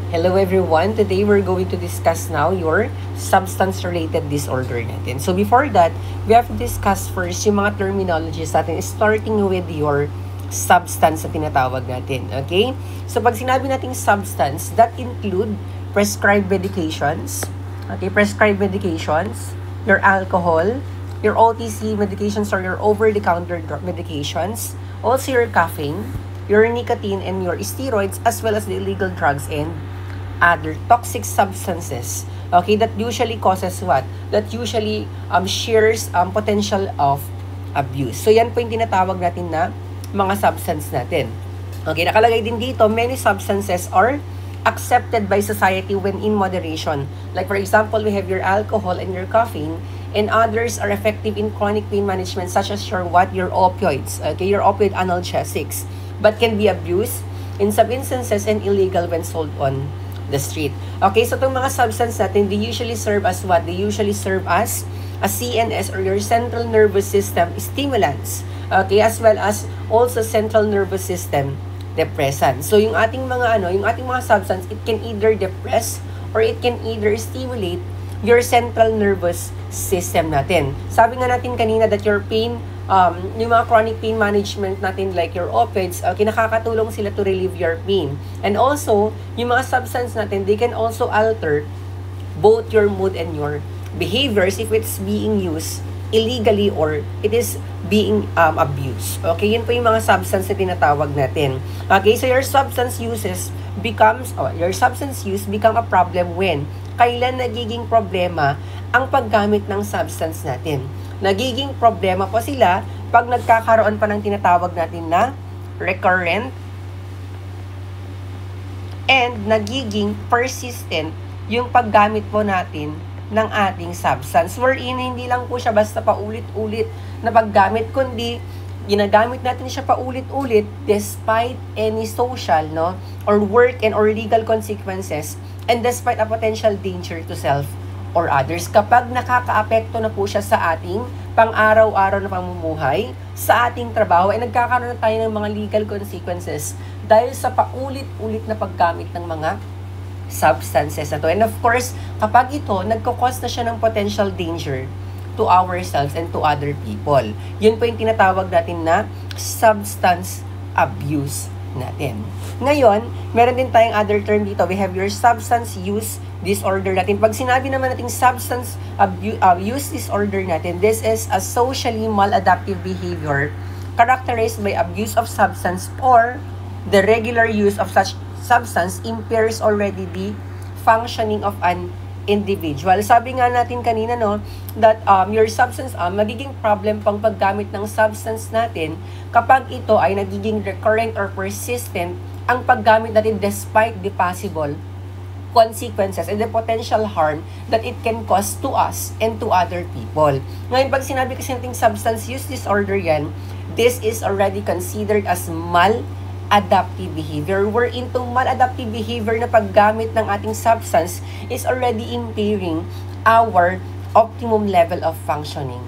Hello everyone! Today we're going to discuss now your substance-related disorder natin. So before that, we have to discuss first yung mga terminologies natin starting with your substance na tinatawag natin. Okay? So pag sinabi nating substance, that include prescribed medications, okay, prescribed medications, your alcohol, your OTC medications or your over-the-counter medications, also your caffeine, your nicotine and your steroids, as well as the illegal drugs and other toxic substances, okay, that usually causes what? That usually shares potential of abuse. So yan po yung tinatawag natin na mga substance natin. Okay, nakalagay din dito, many substances are accepted by society when in moderation. Like for example, we have your alcohol and your caffeine, and others are effective in chronic pain management such as your opioids, okay, your opioid analgesics, but can be abused in some instances and illegal when sold on the street. Okay, so itong mga substance natin, they usually serve as what? They usually serve as a CNS or your central nervous system stimulants. Okay, as well as also central nervous system depressant. So yung ating mga yung ating mga substance, it can either depress or it can either stimulate your central nervous system natin. Sabi nga natin kanina that your pain, yung mga chronic pain management natin like your opioids, okay, nakakatulong sila to relieve your pain. And also, yung mga substance natin, they can also alter both your mood and your behaviors if it's being used illegally or it is being abused. Okay, yun po yung mga substance na tinatawag natin. Okay, so your substance use become a problem when kailan nagiging problema ang paggamit ng substance natin. Nagiging problema po sila pag nagkakaroon pa ng tinatawag natin na recurrent and nagiging persistent yung paggamit po natin ng ating substance. Wherein hindi lang po siya basta paulit-ulit na paggamit, kundi ginagamit natin siya paulit-ulit despite any social, or work and or legal consequences and despite a potential danger to self or others. Kapag nakakaapekto na po siya sa ating pang-araw-araw na pamumuhay, sa ating trabaho, ay nagkakaroon na tayo ng mga legal consequences dahil sa paulit-ulit na paggamit ng mga substances na to. And of course, kapag ito, nagkakos na siya ng potential danger to ourselves and to other people. Yun po yung tinatawag natin na substance abuse natin. Ngayon, meron din tayong other term dito. We have your substance use disorder natin. Pag sinabi naman natin substance use disorder natin, this is a socially maladaptive behavior characterized by abuse of substance or the regular use of such substance impairs already the functioning of an individual. Sabi nga natin kanina, that your substance, magiging problem pang paggamit ng substance natin kapag ito ay nagiging recurrent or persistent ang paggamit natin despite the possible consequences and the potential harm that it can cause to us and to other people. Ngayon, pag sinabi kasi natin substance use disorder yan, this is already considered as maladaptive behavior. We're into maladaptive behavior na paggamit ng ating substance is already impairing our optimum level of functioning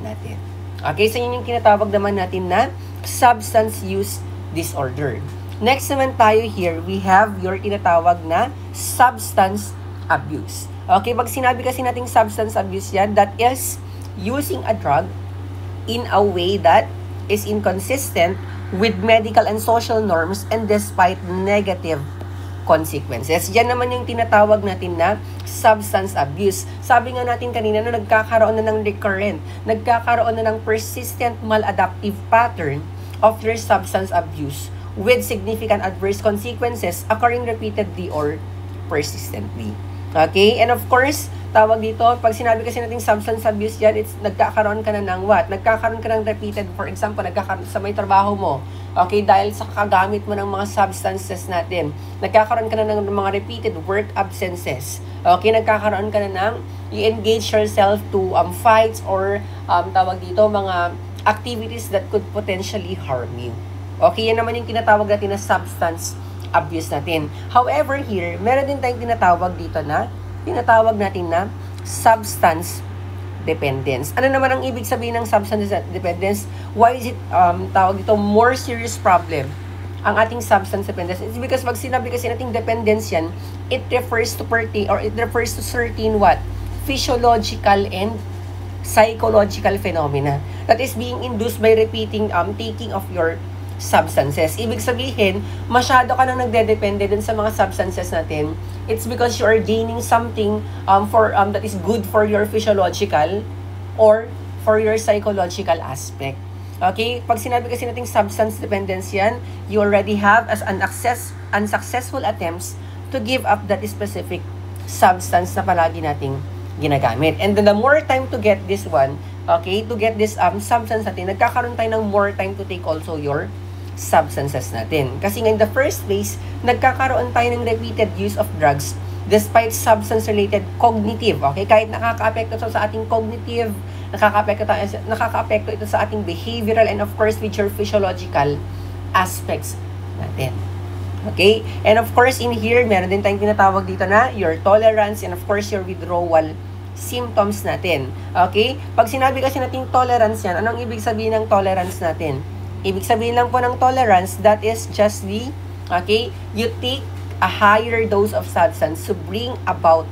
natin. Okay, so yun yung tinatawag naman natin na substance use disorder. Next naman tayo here, we have your tinatawag na substance abuse. Okay, pag sinabi kasi nating substance abuse yan, that is using a drug in a way that is inconsistent with medical and social norms and despite negative consequences. Yan naman yung tinatawag natin na substance abuse. Sabi nga natin kanina na nagkakaroon na ng recurrent, nagkakaroon na ng persistent maladaptive pattern of your substance abuse with significant adverse consequences occurring repeatedly or persistently. Okay? And of course, tawag dito, pag sinabi kasi natin substance abuse yan, it's nagkakaroon ka na ng what? Nagkakaroon ka ng repeated, for example, nagkakaroon sa may trabaho mo. Okay? Dahil sa kagamit mo ng mga substances natin. Nagkakaroon ka na ng mga repeated work absences. Okay? Nagkakaroon ka na ng you engage yourself to fights or tawag dito, mga activities that could potentially harm you. Okay? Yan naman yung tinatawag natin na substance abuse natin. However, here, meron din tayong tinatawag natin na substance dependence. Ano naman ang ibig sabihin ng substance dependence? Why is it tawag dito more serious problem ang ating substance dependence. It's because pag sinabi kasi nating dependence yan, it refers to certain what? Physiological and psychological phenomena that is being induced by repeating taking of your substances. Ibig sabihin, masyado ka nang nagdedepende dun sa mga substances natin. It's because you are gaining something that is good for your physiological or for your psychological aspect. Okay? Pag sinabi kasi nating substance dependence yan, you already have as unsuccessful attempts to give up that specific substance na palagi nating ginagamit. And then the more time to get this one, okay, to get this substance natin, nagkakaroon tayo ng more time to take also your substances natin. Kasi in the first place, nagkakaroon tayo ng repeated use of drugs despite substance-related cognitive, okay? Kahit nakaka-apekto ito sa ating cognitive, nakaka-apekto ito sa ating behavioral and of course with your physiological aspects natin. Okay? And of course, in here, meron din tayong tinatawag dito na your tolerance and of course, your withdrawal symptoms natin. Okay? Pag sinabi kasi natin tolerance yan, anong ibig sabihin ng tolerance natin? Ibig sabihin lang po ng tolerance, that is just the, okay, you take a higher dose of substance to bring about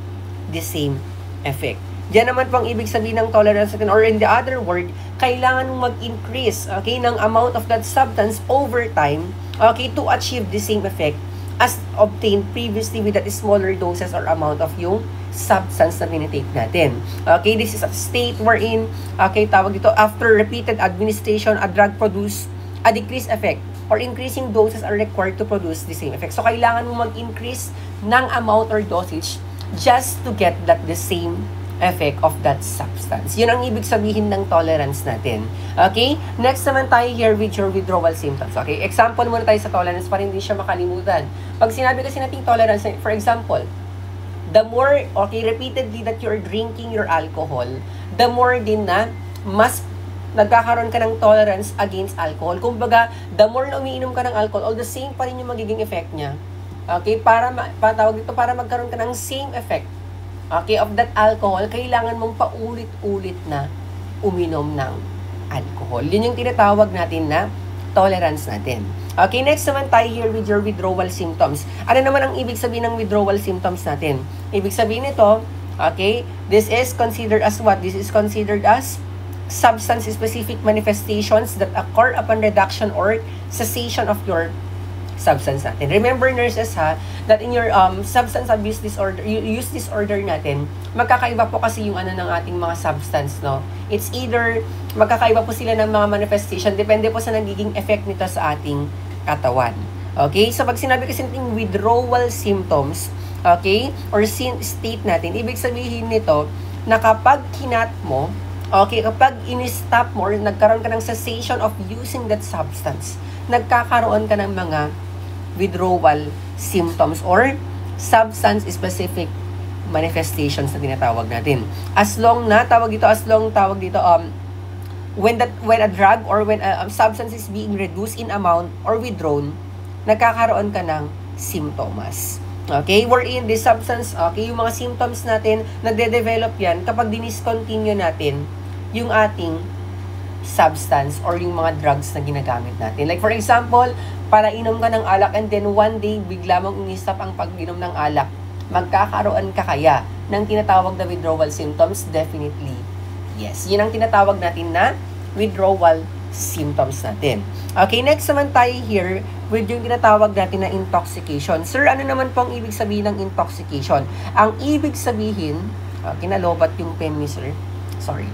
the same effect. Diyan naman po ang ibig sabihin ng tolerance natin, or in the other word, kailangan mong mag-increase, okay, ng amount of that substance over time, okay, to achieve the same effect as obtained previously with that smaller doses or amount of yung substance na tinitake natin. Okay, this is a state wherein, okay, tawag dito, after repeated administration, a drug produce a decreased effect or increasing doses are required to produce the same effect. So, kailangan mo mag-increase ng amount or dosage just to get that the same effect of that substance. Yun ang ibig sabihin ng tolerance natin. Okay? Next naman tayo here with your withdrawal symptoms. Okay? Example muna tayo sa tolerance para hindi siya makalimutan. Pag sinabi kasi nating tolerance, for example, the more, okay, repeatedly that you're drinking your alcohol, the more din na mas nagkakaroon ka ng tolerance against alcohol. Kumbaga, the more na umiinom ka ng alcohol, all the same pa rin yung magiging effect niya. Okay? Para magkaroon ka ng same effect, okay, of that alcohol, kailangan mong paulit-ulit na uminom ng alcohol. Yun yung tinatawag natin na tolerance natin. Okay, next naman tayo here with your withdrawal symptoms. Ano naman ang ibig sabihin ng withdrawal symptoms natin? Ibig sabihin nito, okay, this is considered as what? This is considered as substance-specific manifestations that occur upon reduction or cessation of your substance natin. Remember, nurses, ha, that in your substance abuse disorder, use disorder natin, magkakaiba po kasi yung ano ng ating mga substance, no? It's either, magkakaiba po sila ng mga manifestation, depende po sa nagiging effect nito sa ating katawan. Okay? So, pag sinabi kasi natin withdrawal symptoms, okay, or state natin, ibig sabihin nito, na kapag kinat mo, okay, kapag in-stop mo, or nagkaroon ka ng cessation of using that substance, nagkakaroon ka ng mga withdrawal symptoms or substance-specific manifestations na tinatawag natin. When a drug or when a substance is being reduced in amount or withdrawn, nagkakaroon ka ng symptoms. Okay? Wherein this substance, okay, yung mga symptoms natin, nagde-develop yan kapag diniscontinue natin yung ating substance or yung mga drugs na ginagamit natin. Like for example, para inom ka ng alak and then one day, bigla mong in-stop ang pag-inom ng alak. Magkakaroon ka kaya ng tinatawag na withdrawal symptoms? Definitely, yes. Yun ang tinatawag natin na withdrawal symptoms natin. Okay, next naman tayo here with yung tinatawag natin na intoxication. Sir, ano naman po ang ibig sabihin ng intoxication? Ang ibig sabihin, kinalobat yung pen ni sir. Sorry.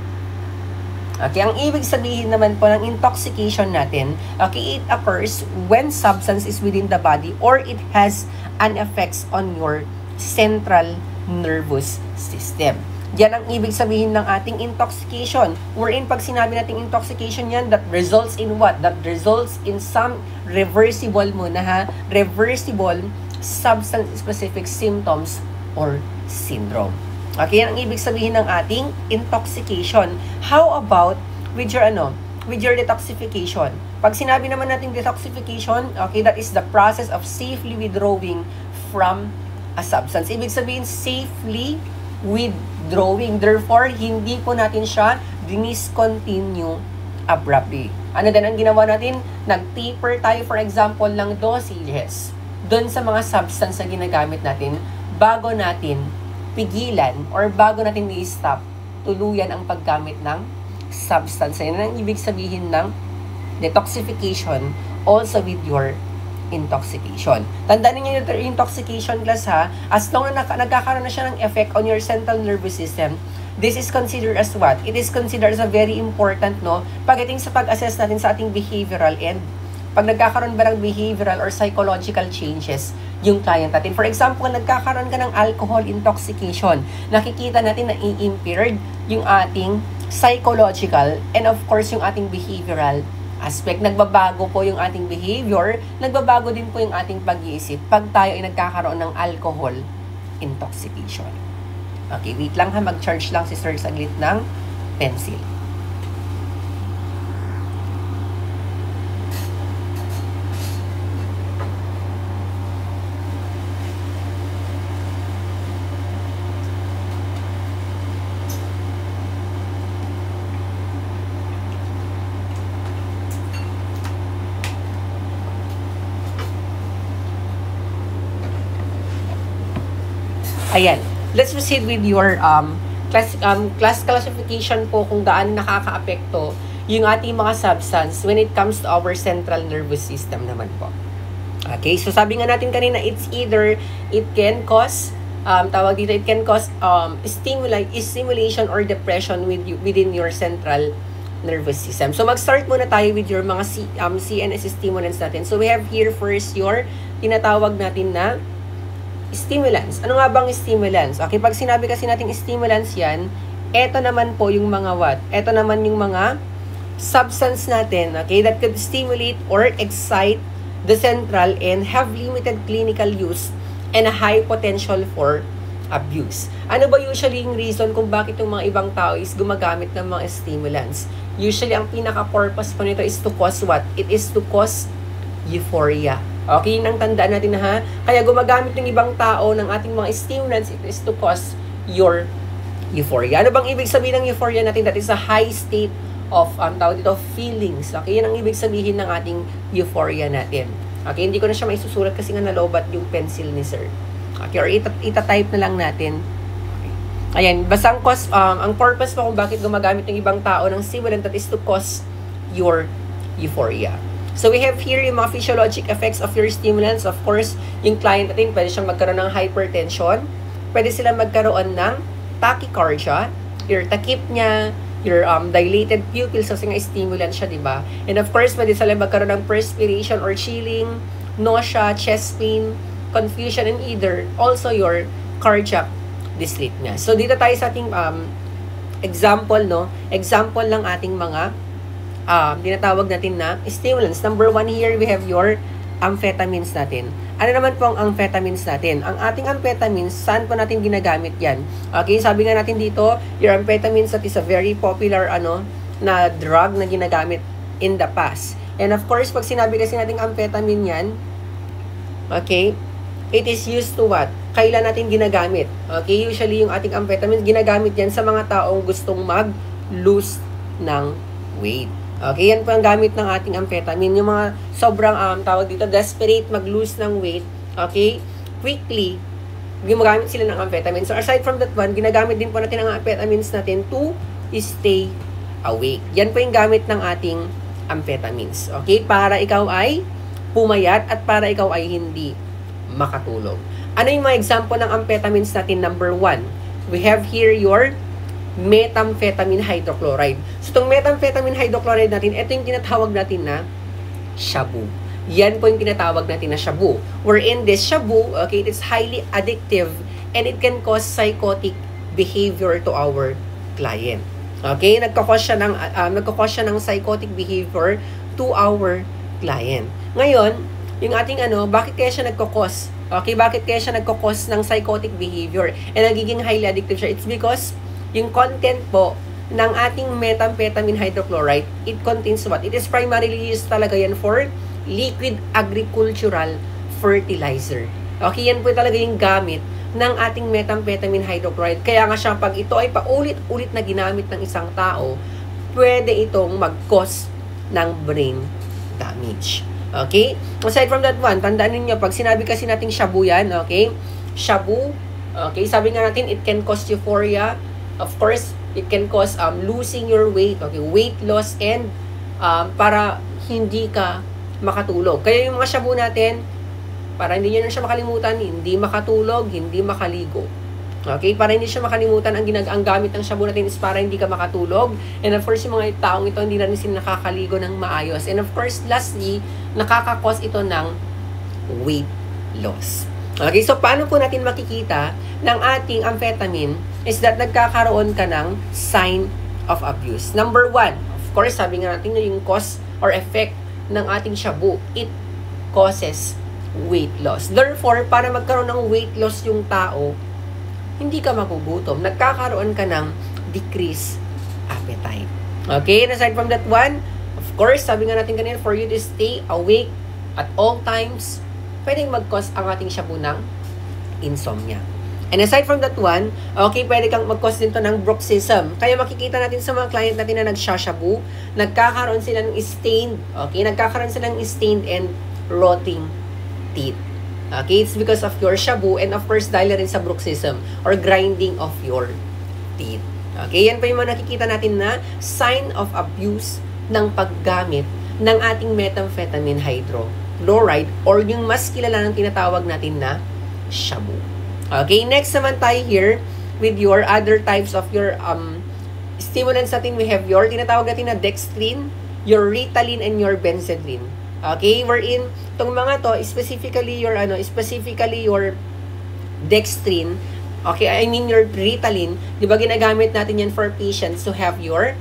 Okay, ang ibig sabihin naman po ng intoxication natin, okay, it occurs when substance is within the body or it has an effects on your central nervous system. Yan ang ibig sabihin ng ating intoxication. Wherein pag sinabi nating intoxication yan, that results in what? That results in some reversible muna ha, reversible substance-specific symptoms or syndrome. Okay, yan ang ibig sabihin ng ating intoxication. How about with your with your detoxification? Pag sinabi naman natin detoxification, okay, that is the process of safely withdrawing from a substance. Ibig sabihin safely withdrawing. Therefore, hindi po natin siya diniscontinue abruptly. Ano din ang ginawa natin? Nag-taper tayo, for example, ng dosages doon sa mga substance na ginagamit natin bago natin pigilan or bago natin i-stop tuluyan ang paggamit ng substance. Yan ang ibig sabihin ng detoxification also with your intoxication. Tandaan niyo yung intoxication class ha, as long na nagkakaroon na siya ng effect on your central nervous system, this is considered as what? It is considered as a very important, no? Pagdating sa pag-assess natin sa ating behavioral and pag nagkakaroon ba ng behavioral or psychological changes yung client natin. For example, nagkakaroon ka ng alcohol intoxication, nakikita natin na i-impaired yung ating psychological and of course yung ating behavioral aspect. Nagbabago po yung ating behavior, nagbabago din po yung ating pag-iisip pag tayo ay nagkakaroon ng alcohol intoxication. Okay, wait lang ha, mag-charge lang si Sir saglit ng pencil. Ayan. Let's proceed with your class classification po kung gaano nakaka-apekto yung ating mga substance when it comes to our central nervous system naman po. Okay, so sabi nga natin kanina, it's either it can cause it can cause stimulation or depression within your central nervous system. So mag-start muna tayo with your mga CNS stimulants natin. So we have here first your tinatawag natin na stimulants. Ano nga bang stimulants? Okay, pag sinabi kasi natin stimulants yan, eto naman po yung mga what? Eto naman yung mga substance natin, okay, that could stimulate or excite the central and have limited clinical use and a high potential for abuse. Ano ba usually yung reason kung bakit yung mga ibang tao is gumagamit ng mga stimulants? Usually, ang pinaka-purpose po nito is to cause what? It is to cause euphoria. Okay, yun ang tandaan natin na ha. Kaya gumagamit ng ibang tao ng ating mga stimulants, it is to cause your euphoria. Ano bang ibig sabihin ng euphoria natin? That is a high state of, tawag dito, feelings. Okay, yan ang ibig sabihin ng ating euphoria natin. Okay, hindi ko na siya maisusulat kasi nga nalobat yung pencil ni sir. Okay, or ita-type na lang natin. Okay. Ayan, basta ang purpose po kung bakit gumagamit ng ibang tao ng stimulant, that is to cause your euphoria. So we have here yung mga physiologic effects of your stimulants. Of course, yung client natin, pwede siyang magkaroon ng hypertension. Pwede sila magkaroon ng tachycardia, your takip niya, your dilated pupils kasi nga stimulant siya, di ba? And of course, pwede sila magkaroon ng perspiration or chilling, nausea, chest pain, confusion, and either also your cardiac dysrhythmia. So dito tayo sa ating example, no? Example ng ating mga tinatawag natin na stimulants. Number 1 here, we have your amphetamines natin. Ano naman po ang amphetamines natin? Ang ating amphetamines, saan po natin ginagamit yan? Okay, sabi nga natin dito, your amphetamines, that is a very popular na drug na ginagamit in the past. And of course, pag sinabi kasi natin amphetamine yan, okay, it is used to what? Kailan natin ginagamit? Okay, usually yung ating amphetamines, ginagamit yan sa mga taong gustong mag-lose ng weight. Okay, yan po ang gamit ng ating amphetamine. Yung mga sobrang, tawag dito, desperate mag-lose ng weight, okay, quickly, gumagamit sila ng amphetamine. So, aside from that one, ginagamit din po natin ang amphetamines natin to stay awake. Yan po yung gamit ng ating amphetamines. Okay, para ikaw ay pumayat at para ikaw ay hindi makatulog. Ano yung mga example ng amphetamines natin? Number 1, we have here your methamphetamine hydrochloride. So, itong methamphetamine hydrochloride natin, ito yung tinatawag natin na shabu. Yan po yung tinatawag natin na shabu. Wherein this shabu, okay, it is highly addictive and it can cause psychotic behavior to our client. Okay, nagkakos siya ng psychotic behavior to our client. Ngayon, yung ating bakit kaya siya nagkakos? Okay, bakit kaya siya nagkakos ng psychotic behavior and nagiging highly addictive siya? It's because yung content po ng ating methamphetamine hydrochloride, it contains what? It is primarily used talaga yan for liquid agricultural fertilizer. Okay, yan po talaga yung gamit ng ating methamphetamine hydrochloride. Kaya nga siya, pag ito ay paulit-ulit na ginamit ng isang tao, pwede itong mag-cause ng brain damage. Okay? Aside from that one, tandaan niyo pag sinabi kasi nating shabu yan, okay? Shabu, okay, sabi nga natin, it can cause euphoria. Of course, it can cause losing your weight, okay, weight loss, and para hindi ka makatulog. Kaya yung mga shabu natin, para hindi nyo na siya makalimutan, hindi makatulog, hindi makaligo. Okay? Para hindi siya makalimutan, ang gamit ng shabu natin is para hindi ka makatulog. And of course, yung mga taong ito, hindi na rin sila nakakaligo ng maayos. And of course, lastly, nakakakos ito ng weight loss. Okay? So, paano po natin makikita ng ating amphetamine is that nagkakaroon ka ng sign of abuse. Number 1, of course, sabi nga natin na yung cause or effect ng ating shabu, it causes weight loss. Therefore, para magkaroon ng weight loss yung tao, hindi ka magugutom. Nagkakaroon ka ng decreased appetite. Okay? And aside from that one, of course, sabi nga natin kanina, for you to stay awake at all times, pwedeng mag-cause ang ating shabu ng insomnia. And aside from that one, okay, pwede kang mag-cause din to ng bruxism. Kaya makikita natin sa mga client natin na nagsashabu, nagkakaroon sila ng stained, okay, nagkakaroon sila ng stained and rotting teeth. Okay, it's because of your shabu and of course dahil rin sa bruxism or grinding of your teeth. Okay, yan pa yung mga nakikita natin na sign of abuse ng paggamit ng ating methamphetamine hydrochloride or yung mas kilala ng tinatawag natin na shabu. Okay, next naman tayo here with your other types of your stimulants natin. We have your tinatawag natin na dextrin, your Ritalin, and your Benzedrine. Okay, wherein itong mga to, specifically your dextrin, okay, I mean your Ritalin, di ba ginagamit natin yan for patients who have your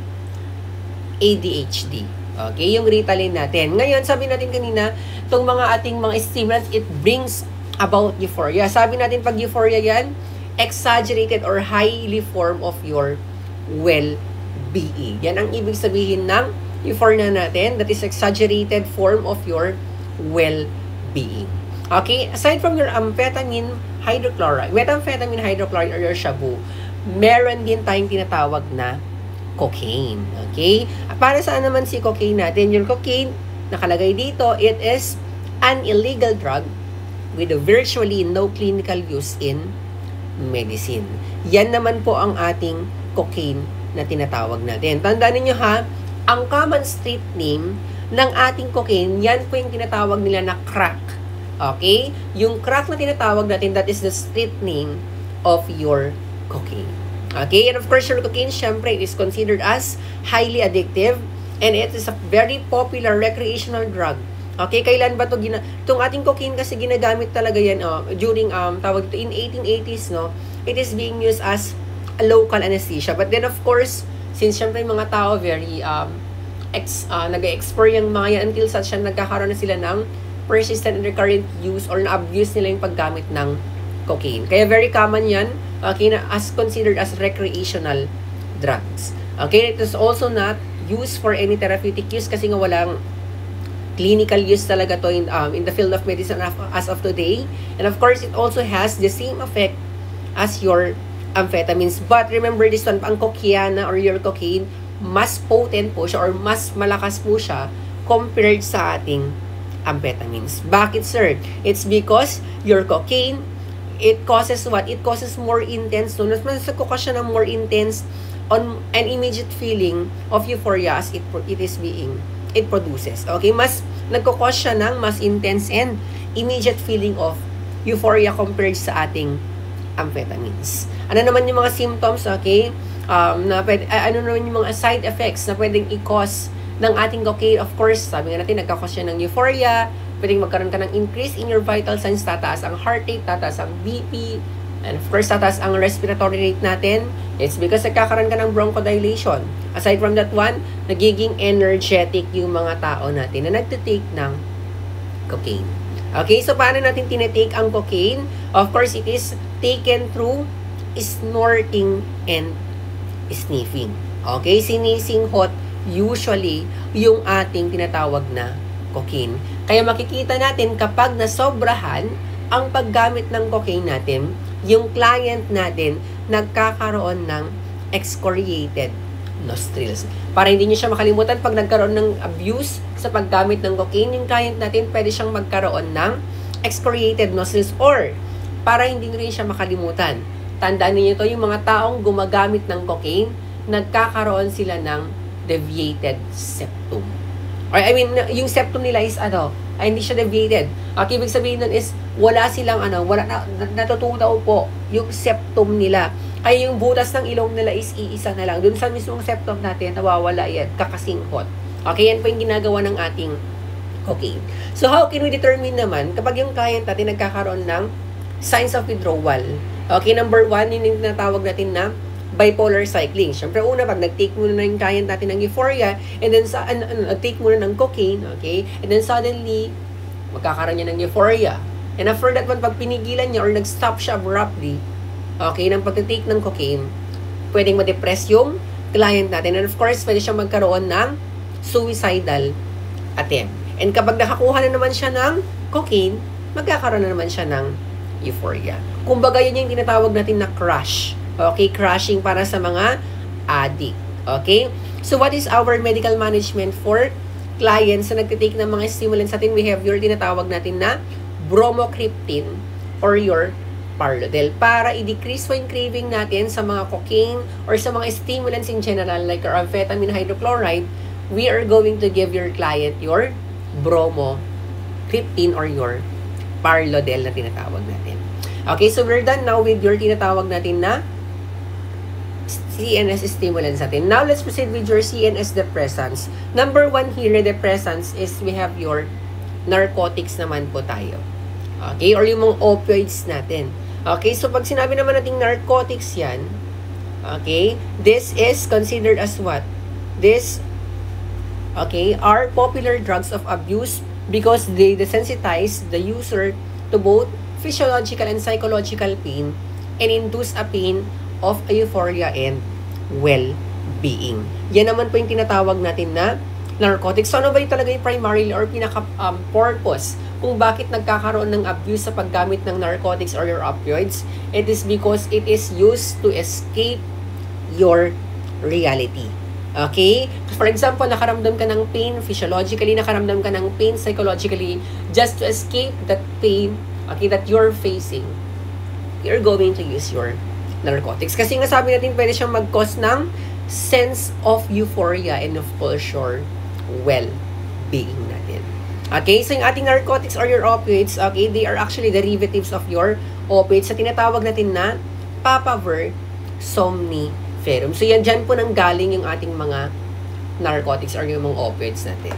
ADHD. Okay, yung Ritalin natin. Ngayon, sabi natin kanina, itong mga ating mga stimulants, it brings about euphoria. Sabi natin pag euphoria yan, exaggerated or highly form of your well-being. Yan ang ibig sabihin ng euphoria natin, that is exaggerated form of your well-being. Okay? Aside from your methamphetamine hydrochloride or your shabu, meron din tayong tinatawag na cocaine. Okay? Para saan naman si cocaine natin? Yung cocaine, nakalagay dito, it is an illegal drug with virtually no clinical use in medicine. Yan naman po ang ating cocaine na tinatawag natin. Tandaan niyo ha, ang common street name ng ating cocaine, yan po yung tinatawag nila na crack. Okay? Yung crack na tinatawag natin, that is the street name of your cocaine. Okay? And of course, your cocaine, syempre, is considered as highly addictive and it is a very popular recreational drug. Okay, kailan ba itong ating cocaine kasi ginagamit talaga yan during tawag ito in 1880s, no? It is being used as a local anesthesia. But then of course, since syempre mga tao very nag-explore yung mga yan until such nagkakaroon na sila ng persistent and recurrent use or na-abuse nila yung paggamit ng cocaine. Kaya very common yan, okay, na as considered as recreational drugs. Okay, it is also not used for any therapeutic use kasi nga walang clinical use talaga to in the field of medicine as of today. And of course, it also has the same effect as your amphetamines. But remember this one, ang cocaine or your cocaine, mas potent po siya or mas malakas po siya compared sa ating amphetamines. Bakit, sir? It's because your cocaine, it causes what? It causes more intense. So, mas nagkukos siya ng more intense on an immediate feeling of euphoria as it produces. Okay? Mas nagkukos siya ng mas intense and immediate feeling of euphoria compared sa ating amphetamines. Ano naman yung mga symptoms, okay? Ano naman yung mga side effects na pwedeng i-cause ng ating cocaine? Of course, sabi nga natin, nagkakos siya ng euphoria, pwedeng magkaroon ka ng increase in your vital signs, tataas ang heart rate, tataas ang BP, and of course, tataas ang respiratory rate natin. It's because nagkakaroon ka ng bronchodilation. Aside from that one, nagiging energetic yung mga tao natin na nagtitake ng cocaine. Okay, so paano natin tinitake ang cocaine? Of course, it is taken through snorting and sniffing. Okay, sinisinghot usually yung ating tinatawag na cocaine. Kaya makikita natin kapag nasobrahan ang paggamit ng cocaine natin, yung client natin nagkakaroon ng excoriated nostrils. Para hindi nyo siya makalimutan, pag nagkaroon ng abuse sa paggamit ng cocaine, yung client natin, pwede siyang magkaroon ng excoriated nostrils, or para hindi nyo rin siya makalimutan. Tandaan niyo ito, yung mga taong gumagamit ng cocaine, nagkakaroon sila ng deviated septum. Or I mean, yung septum nila is hindi siya deviated. Ibig sabihin nun is, wala silang natutunaw po yung septum nila. Ay yung butas ng ilong nila is iisa na lang. Doon sa mismong septum natin, nawawala yan, kakasinghot. Okay, yan po yung ginagawa ng ating cocaine. So, how can we determine naman kapag yung client natin nagkakaroon ng signs of withdrawal? Okay, number 1, yun yung tinatawag natin na bipolar cycling. Siyempre, una, pag nag-take muna na yung client natin ng euphoria, and then nag-take muna ng cocaine, okay, and then suddenly, magkakaroon niya ng euphoria. And after that one, pag pinigilan niya or nag-stop siya abruptly, okay, ng pag-take ng cocaine, pwedeng ma-depress yung client natin. And of course, pwede siyang magkaroon ng suicidal attempt. And kapag nakakuha na naman siya ng cocaine, magkakaroon na naman siya ng euphoria. Kumbaga, yun yung tinatawag natin na crash. Okay, crashing para sa mga addict. Okay? So, what is our medical management for clients na nagtitake ng mga stimulants natin? We have your tinatawag natin na bromocriptine or your Parlodel para i-decrease po yung craving natin sa mga cocaine or sa mga stimulants in general like your amphetamine hydrochloride. We are going to give your client your bromocriptine or your Parlodel na tinatawag natin. Okay, so we're done now with your tinatawag natin na CNS stimulants natin. Now, let's proceed with your CNS depressants. Number 1 here, depressants is we have your narcotics naman po tayo. Okay? Or yung mga opioids natin. Okay? So, pag sinabi naman natin narcotics yan, okay? This is considered as what? This, okay, are popular drugs of abuse because they desensitize the user to both physiological and psychological pain and induce a pain of euphoria and well-being. Yan naman po yung tinatawag natin na narcotics. So, ano ba yung talaga yung primarily or pinaka-purpose kung bakit nagkakaroon ng abuse sa paggamit ng narcotics or your opioids? It is because it is used to escape your reality. Okay? For example, nakaramdam ka ng pain, physiologically, nakaramdam ka ng pain, psychologically, just to escape that pain, okay, that you're facing, you're going to use your narcotics. Kasi nga sabi natin, pwede siyang mag-cause ng sense of euphoria and of course, well-being natin. Okay? So, yung ating narcotics or your opioids, okay, they are actually derivatives of your opioids sa tinatawag natin na papaver somniferum. So, yan dyan po nang galing yung ating mga narcotics or yung mga opioids natin.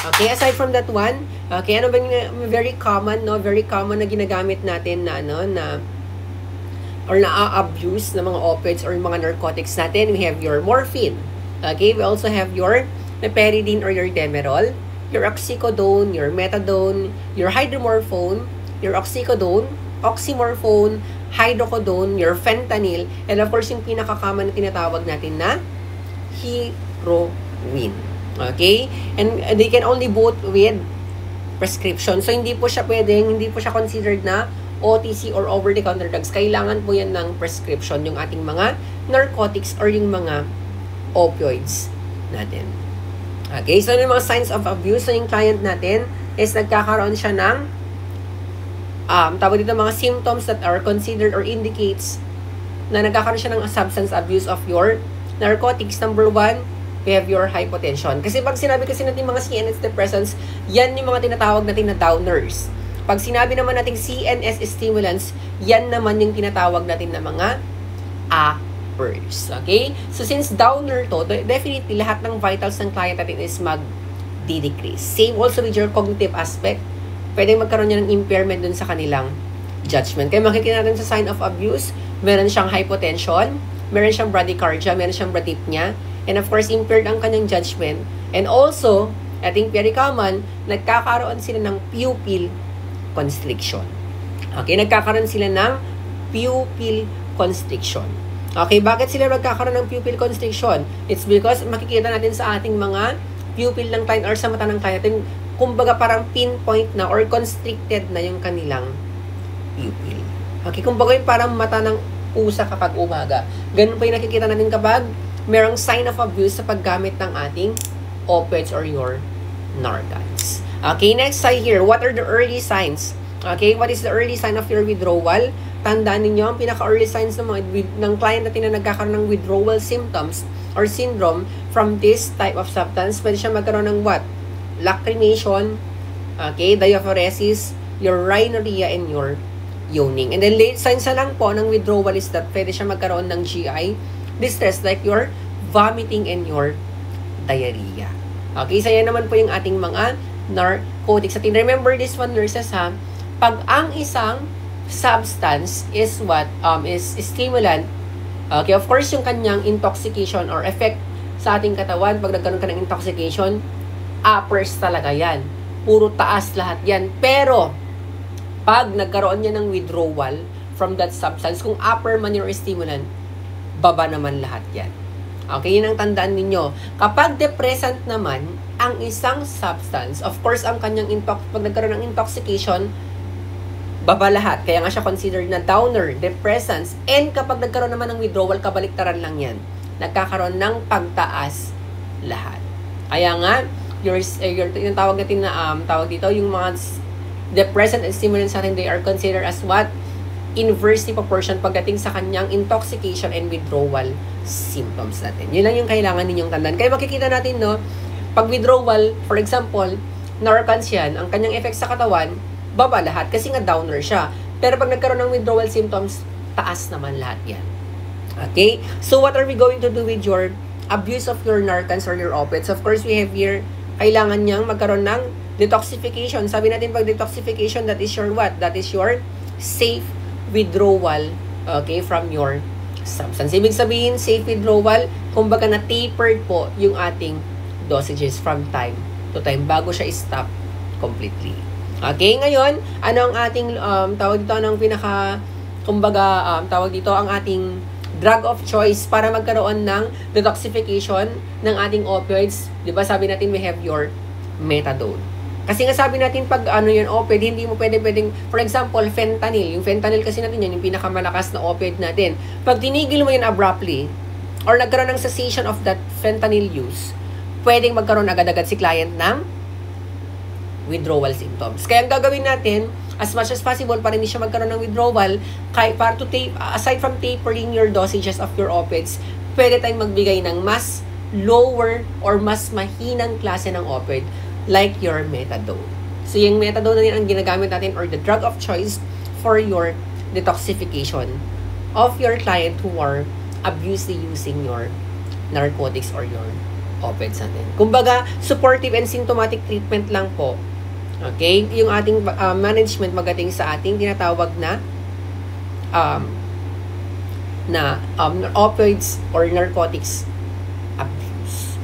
Okay, aside from that one, okay, ano ba yung very common, no? Very common na ginagamit natin na, or na-abuse ng mga opioids or mga narcotics natin. We have your morphine. Okay? We also have your meperidine or your Demerol, your oxycodone, your methadone, your hydromorphone, your oxycodone, oxymorphone, hydrocodone, your fentanyl, and of course, yung pinaka-common na tinatawag natin na heroin. Okay? And they can only bought with prescription. So, hindi po siya considered na OTC or over-the-counter drugs. Kailangan po yan ng prescription, yung ating mga narcotics or yung mga opioids natin. Okay, so yung mga signs of abuse sa yung client natin is nagkakaroon siya ng tawag dito mga symptoms that are considered or indicates na nagkakaroon siya ng substance abuse of your narcotics. Number 1, we have your hypotension. Kasi pag sinabi kasi natin mga CNS depressants, yan yung mga tinatawag natin na downers. Pag sinabi naman natin CNS stimulants, yan naman yung tinatawag natin na mga uppers. Okay? So, since downer to, definitely lahat ng vitals ng client natin is mag-decrease. Same also with your cognitive aspect. Pwedeng magkaroon niya ng impairment dun sa kanilang judgment. Kaya makikita natin sa sign of abuse, meron siyang hypotension, meron siyang bradycardia, meron siyang bradypnea, and of course, impaired ang kanyang judgment. And also, I think very common, nagkakaroon sila ng pupil constriction. Okay, nagkakaroon sila ng pupil constriction. Okay, bakit sila nagkakaroon ng pupil constriction? It's because makikita natin sa ating mga pupil ng client or sa mata ng client natin, kumbaga parang pinpoint na or constricted na yung kanilang pupil. Okay, kumbaga yung parang mata ng pusa kapag umaga. Ganun pa yung nakikita natin kapag merong sign of abuse sa paggamit ng ating opioids or your Narcans. Okay, next slide here. What are the early signs? Okay, what is the early sign of your withdrawal? Tandaan ninyo, ang pinaka-early signs ng client natin na nagkakaroon ng withdrawal symptoms or syndrome from this type of substance. Pwede siya magkaroon ng what? Lacrimation, okay, diaphoresis, your rhinorrhea, and your yawning. And then late signs na lang po ng withdrawal is that pwede siya magkaroon ng GI distress like your vomiting and your diarrhea. Okay, so yan naman po yung ating mga narcotics. At remember this one, nurses, ha? Pag ang isang substance is what? Is stimulant, okay, of course, yung kanyang intoxication or effect sa ating katawan, pag nagkaroon ka ng intoxication, uppers talaga yan. Puro taas lahat yan. Pero, pag nagkaroon niya ng withdrawal from that substance, kung upper man your stimulant, baba naman lahat yan. Okay, yun ang tandaan ninyo. Kapag depressant naman, ang isang substance, of course, ang kanyang pag nagkaroon ng intoxication, baba lahat. Kaya nga siya considered na downer, depressants. And kapag nagkaroon naman ng withdrawal, kabaliktaran lang yan. Nagkakaroon ng pagtaas lahat. Kaya nga, yung tawag natin na, tawag dito, yung mga depressant and stimulants natin, they are considered as what? Inversely proportion pagdating sa kanyang intoxication and withdrawal symptoms natin. Yun lang yung kailangan ninyong tandaan. Kaya makikita natin, no, pag withdrawal, for example, Narcans yan, ang kanyang effect sa katawan, baba lahat kasi nga downer siya. Pero pag nagkaroon ng withdrawal symptoms, taas naman lahat yan. Okay? So what are we going to do with your abuse of your Narcans or your opioids? Of course, we have here, kailangan niyang magkaroon ng detoxification. Sabi natin pag detoxification, that is your what? That is your safe withdrawal, okay, from your substance. Ibig sabihin, safe withdrawal, kumbaga na-tapered po yung ating dosages from time to time bago siya stop completely. Okay, ngayon, ano ang ating tawag dito, anong pinaka, kumbaga, tawag dito, ang ating drug of choice para magkaroon ng detoxification ng ating opioids. Di ba sabi natin we have your methadone. Kasi nga sabi natin pag ano yun, opioid, hindi mo pwedeng, for example, fentanyl. Yung fentanyl kasi natin yan, yung pinakamalakas na opioid natin. Pag tinigil mo yun abruptly, or nagkaroon ng cessation of that fentanyl use, pwedeng magkaroon agad-agad si client ng withdrawal symptoms. Kaya ang gagawin natin, as much as possible, para hindi siya magkaroon ng withdrawal, para to aside from tapering your dosages of your opioids, pwede tayong magbigay ng mas lower or mas mahinang klase ng opioid like your methadone. So, yung methadone na din ang ginagamit natin or the drug of choice for your detoxification of your client who are abusely using your narcotics or your opioids natin. Kumbaga, supportive and symptomatic treatment lang po. Okay? Yung ating management magating sa ating tinatawag na opioids or narcotics abuse.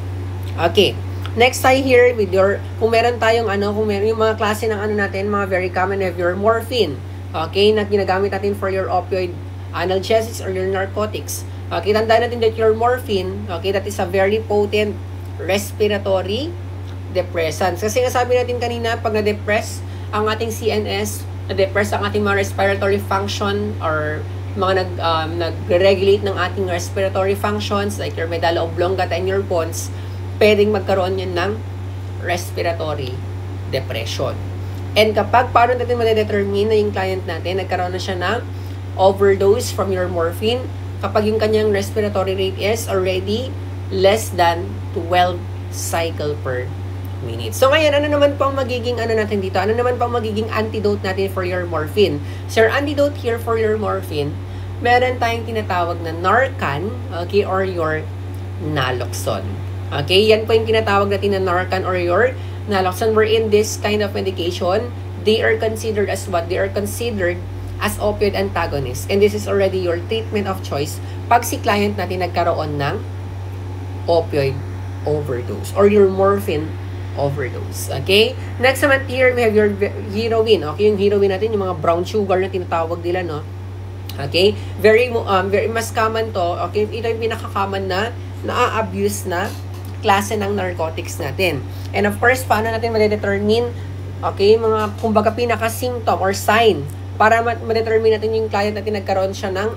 Okay. Next tayo here with your, kung meron tayong kung meron yung mga klase ng natin, mga very common have your morphine. Okay, na ginagamit natin for your opioid analgesics or your narcotics. Okay, tandaan natin that your morphine, okay, that is a very potent respiratory depressant. Kasi nga sabi natin kanina, pag na-depress ang ating CNS, na-depress ang ating mga respiratory function or mga nag-regulate ng ating respiratory functions like your medulla oblongata and your bones, pwedeng magkaroon yan ng respiratory depression. And kapag paano natin ma-determine na yung client natin, nagkaroon na siya ng overdose from your morphine, kapag yung kanyang respiratory rate is already less than 12 cycle per minute. So ngayon, ano naman pang magiging natin dito? Ano naman pang magiging antidote natin for your morphine? So your antidote here for your morphine, meron tayong tinatawag na Narcan, okay, or your naloxone. Okay, yan po yung tinatawag natin na Narcan or your naloxone. Wherein this kind of medication, they are considered as what? They are considered as opioid antagonists. And this is already your treatment of choice pag si client natin nagkaroon ng opioid overdose or your morphine overdose. Okay? Next naman here, we have your heroin. Okay, yung heroin natin, yung mga brown sugar na tinatawag nila, no? Okay? Very mas common to. Okay? Ito yung pinaka-common na na-abuse na klase ng narcotics natin. And of course, paano natin ma-determine, okay, mga kumbaga pinaka-symptom or sign para ma-determine natin yung client natin nagkaroon siya ng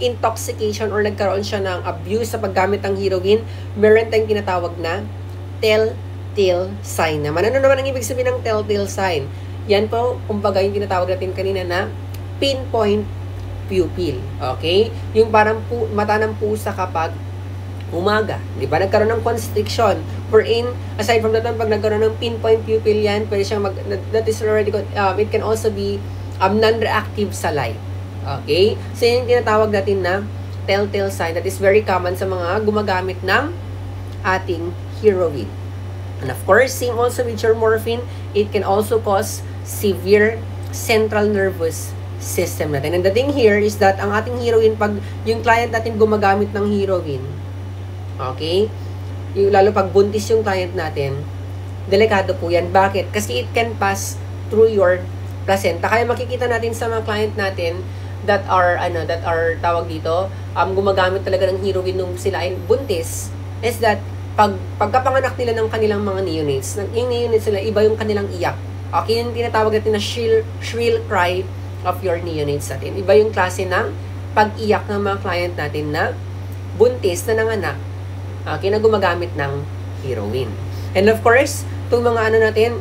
intoxication or nagkaroon siya ng abuse sa paggamit ng heroin, meron tayong tinatawag na telltale sign naman. Ano naman ang ibig sabihin ng telltale sign? Yan po, kumbaga yung tinatawag natin kanina na pinpoint pupil. Okay? Yung parang mata ng pusa kapag umaga. Di ba? Nagkaroon ng constriction. Wherein, aside from that one, pag nagkaroon ng pinpoint pupil yan, pwede siyang that is already, it can also be non-reactive sa light. Okay? So, yun yung tinatawag natin na telltale sign that is very common sa mga gumagamit ng ating heroin. And of course, same also with your morphine, it can also cause severe central nervous system natin. And the thing here is that ang ating heroin, pag yung client natin gumagamit ng heroin, okay? Lalo pag buntis yung client natin, delikado po yan. Bakit? Kasi it can pass through your placenta. Kaya makikita natin sa mga client natin that are tawag dito, gumagamit talaga ng heroin nung sila ay buntis, is that pagkapanganak nila ng kanilang mga neonates, yung neonates nila, iba yung kanilang iyak. Okay, yung tinatawag natin na shrill cry of your neonates natin. Iba yung klase ng pag-iyak ng mga client natin na buntis na nanganak, okay, na gumagamit ng heroin. And of course, itong mga natin,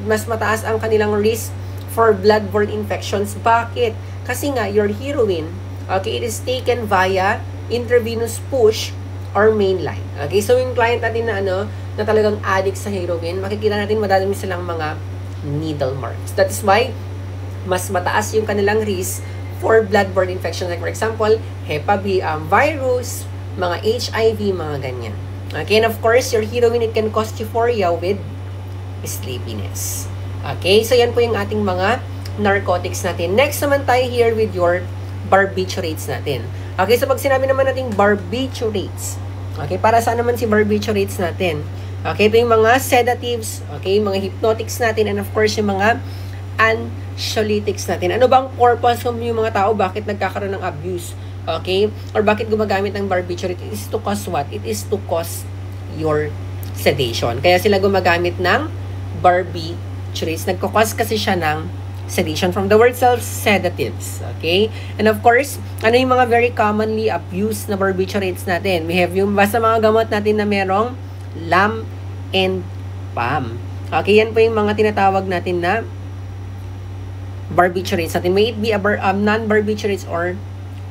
mas mataas ang kanilang risk for bloodborne infections. Bakit? Kasi nga, your heroin, okay, it is taken via intravenous push or mainline. Okay, so yung client natin na na talagang addict sa heroin, makikita natin madami silang mga needle marks. That is why mas mataas yung kanilang risk for bloodborne infection. Like for example, Hep B virus, mga HIV, mga ganyan. Okay, and of course, your heroin, it can cause euphoria with sleepiness. Okay, so yan po yung ating mga narcotics natin. Next naman tayo here with your barbiturates natin. Okay, so pag sinabi naman natin barbiturates, okay, para saan naman si barbiturates natin? Okay, ito yung mga sedatives, okay, mga hypnotics natin, and of course, yung mga anxiolytics natin. Ano bang purpose ng yung mga tao? Bakit nagkakaroon ng abuse? Okay? Or bakit gumagamit ng barbiturate? It is to cause what? It is to cause your sedation. Kaya sila gumagamit ng barbiturates. Nagkakause kasi siya ng sedation from the word itself, sedatives. Okay? And of course, ano yung mga very commonly abused na barbiturates natin? We have yung basta mga gamot natin na merong lam and pam. Okay? Yan po yung mga tinatawag natin na barbiturates natin. May it be a non-barbiturates or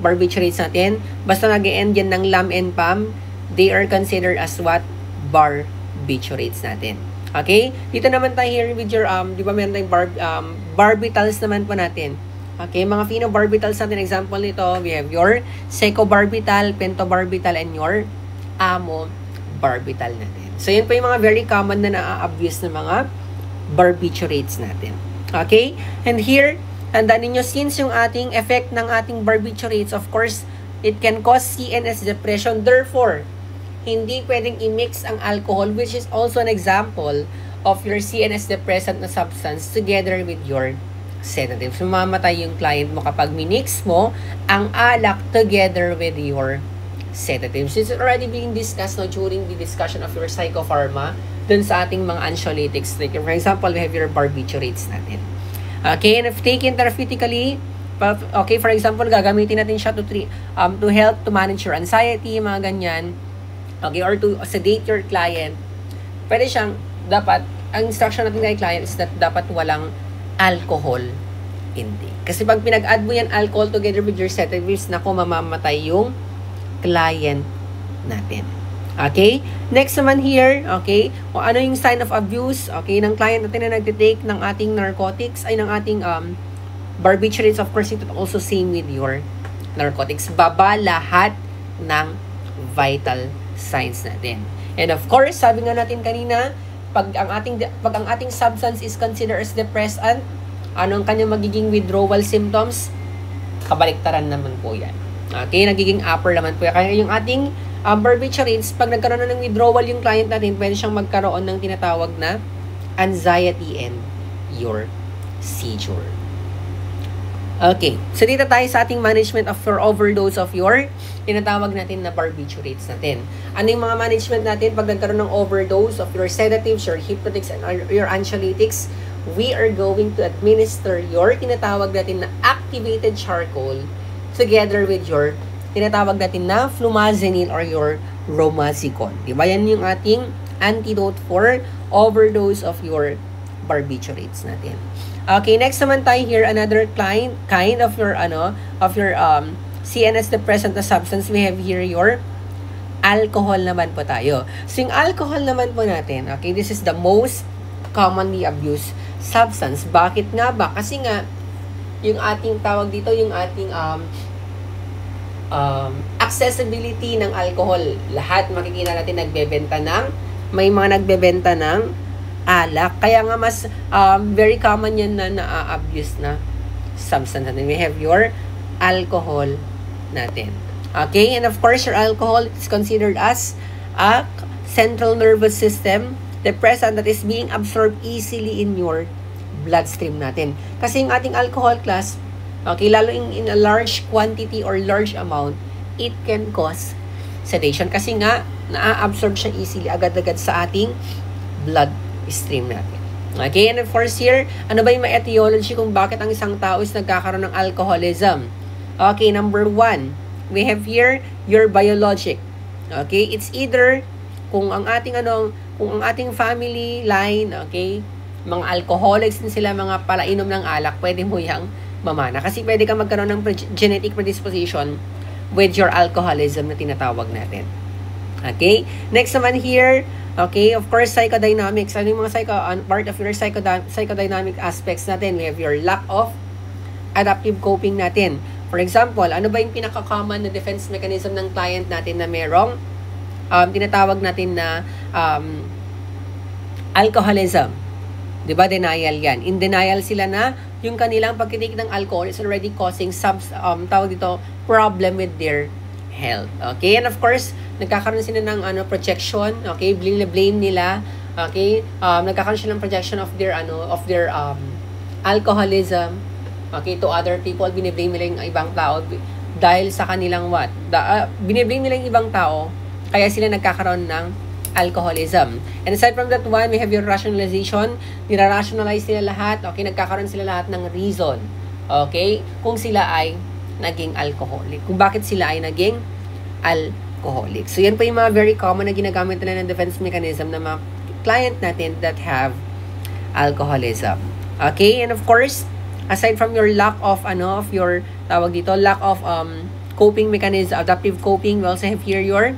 barbiturates natin. Basta nag-end yan ng lam and pam, they are considered as what? Barbiturates natin. Okay? Dito naman tayo here with your, di ba meron tayong barbitals naman po natin. Okay? Mga phenobarbitals natin. Example nito, we have your secobarbital, pentobarbital, and your amobarbital natin. So, yun po yung mga very common na na-abuse ng mga barbiturates natin. Okay? And here, tandaan ninyo, since yung ating effect ng ating barbiturates, of course, it can cause CNS depression. Therefore, hindi pwedeng i-mix ang alcohol, which is also an example of your CNS depressant na substance together with your sedative. So, mamatay yung client mo kapag minix mo ang alak together with your sedatives. It's already being discussed now during the discussion of your psychopharma dun sa ating mga anxiolytics. Like, for example, we have your barbiturates natin. Okay, and if taken therapeutically, okay, for example, gagamitin natin siya to help to manage your anxiety, mga ganyan. Okay, or to sedate your client. Pwede siyang, dapat, ang instruction natin kay client is that dapat walang alcohol intake. Kasi pag pinag-add mo yan alcohol together with your sedatives, naku, mamamatay yung client natin. Okay? Next naman here, okay, o ano yung sign of abuse, okay, ng client natin na nagtitake ng ating narcotics, ay ng ating barbiturates, of course, it also same with your narcotics. Baba lahat ng vital signs natin. And of course, sabi nga natin kanina, pag ang ating substance is considered as depressant, anong kanyang magiging withdrawal symptoms? Kabaliktaran naman po yan. Okay, nagiging upper naman po yan. Kaya yung ating barbiturates, pag nagkaroon na ng withdrawal yung client natin, pwede siyang magkaroon ng tinatawag na anxiety and your seizure. Okay, so dito tayo sa ating management of your overdose of your tinatawag natin na barbiturates natin. Ano yung mga management natin pag nagkaroon ng overdose of your sedatives, your hypnotics, and your anxiolytics? We are going to administer your tinatawag natin na activated charcoal together with your tinatawag natin na flumazenil or your romazicon. Diba? Yan yung ating antidote for overdose of your barbiturates natin. Okay, next naman tayo here, another kind of your CNS depressant na substance. We have here your alcohol naman po tayo. So, yung alcohol naman po natin, okay, this is the most commonly abused substance. Bakit nga ba? Kasi nga, yung ating tawag dito, yung ating accessibility ng alcohol. Lahat makikita natin may mga nagbebenta ng alak. Kaya nga mas very common yan na na-abuse na substance natin. We have your alcohol natin. Okay? And of course, your alcohol is considered as a central nervous system depressant that is being absorbed easily in your bloodstream natin. Kasi yung ating alcohol class, okay, lalo in a large quantity or large amount, it can cause sedation. Kasi nga, na-absorb siya easily, agad-agad sa ating bloodstream natin. Okay, and of course here, ano ba yung etiology kung bakit ang isang tao is nagkakaroon ng alcoholism? Okay, number 1, we have here your biologic. Okay, it's either kung ang ating family line, okay, mga alcoholics din sila, mga palainom ng alak, pwede mo yang mamana. Kasi pwede ka magkaroon ng genetic predisposition with your alcoholism na tinatawag natin. Okay? Next naman here, okay, of course, psychodynamics. Ano yung mga part of your psychodynamic aspects natin? We have your lack of adaptive coping natin. For example, ano ba yung pinaka-common na defense mechanism ng client natin na merong tinatawag natin na alcoholism? Diba? Denial yan. In denial sila na yung kanilang pagkitake ng alcohol is already causing problem with their health. Okay? And of course, nagkakaroon sila ng projection. Okay? Blame nila. Okay? Nagkakaroon sila ng projection of their alcoholism. Okay? To other people, biniblame nila yung ibang tao dahil sa kanilang biniblame nila yung ibang tao kaya sila nagkakaroon ng alcoholism. And aside from that one, we have your rationalization. Nira-rationalize sila lahat. Okay, nagkakaroon sila lahat ng reason. Okay, kung sila ay naging alcoholic. Kung bakit sila ay naging alcoholic. So, yan po yung mga very common na ginagamit nila ng defense mechanism ng mga client natin that have alcoholism. Okay, and of course, aside from your lack of, lack of coping mechanism, adaptive coping, we also have here your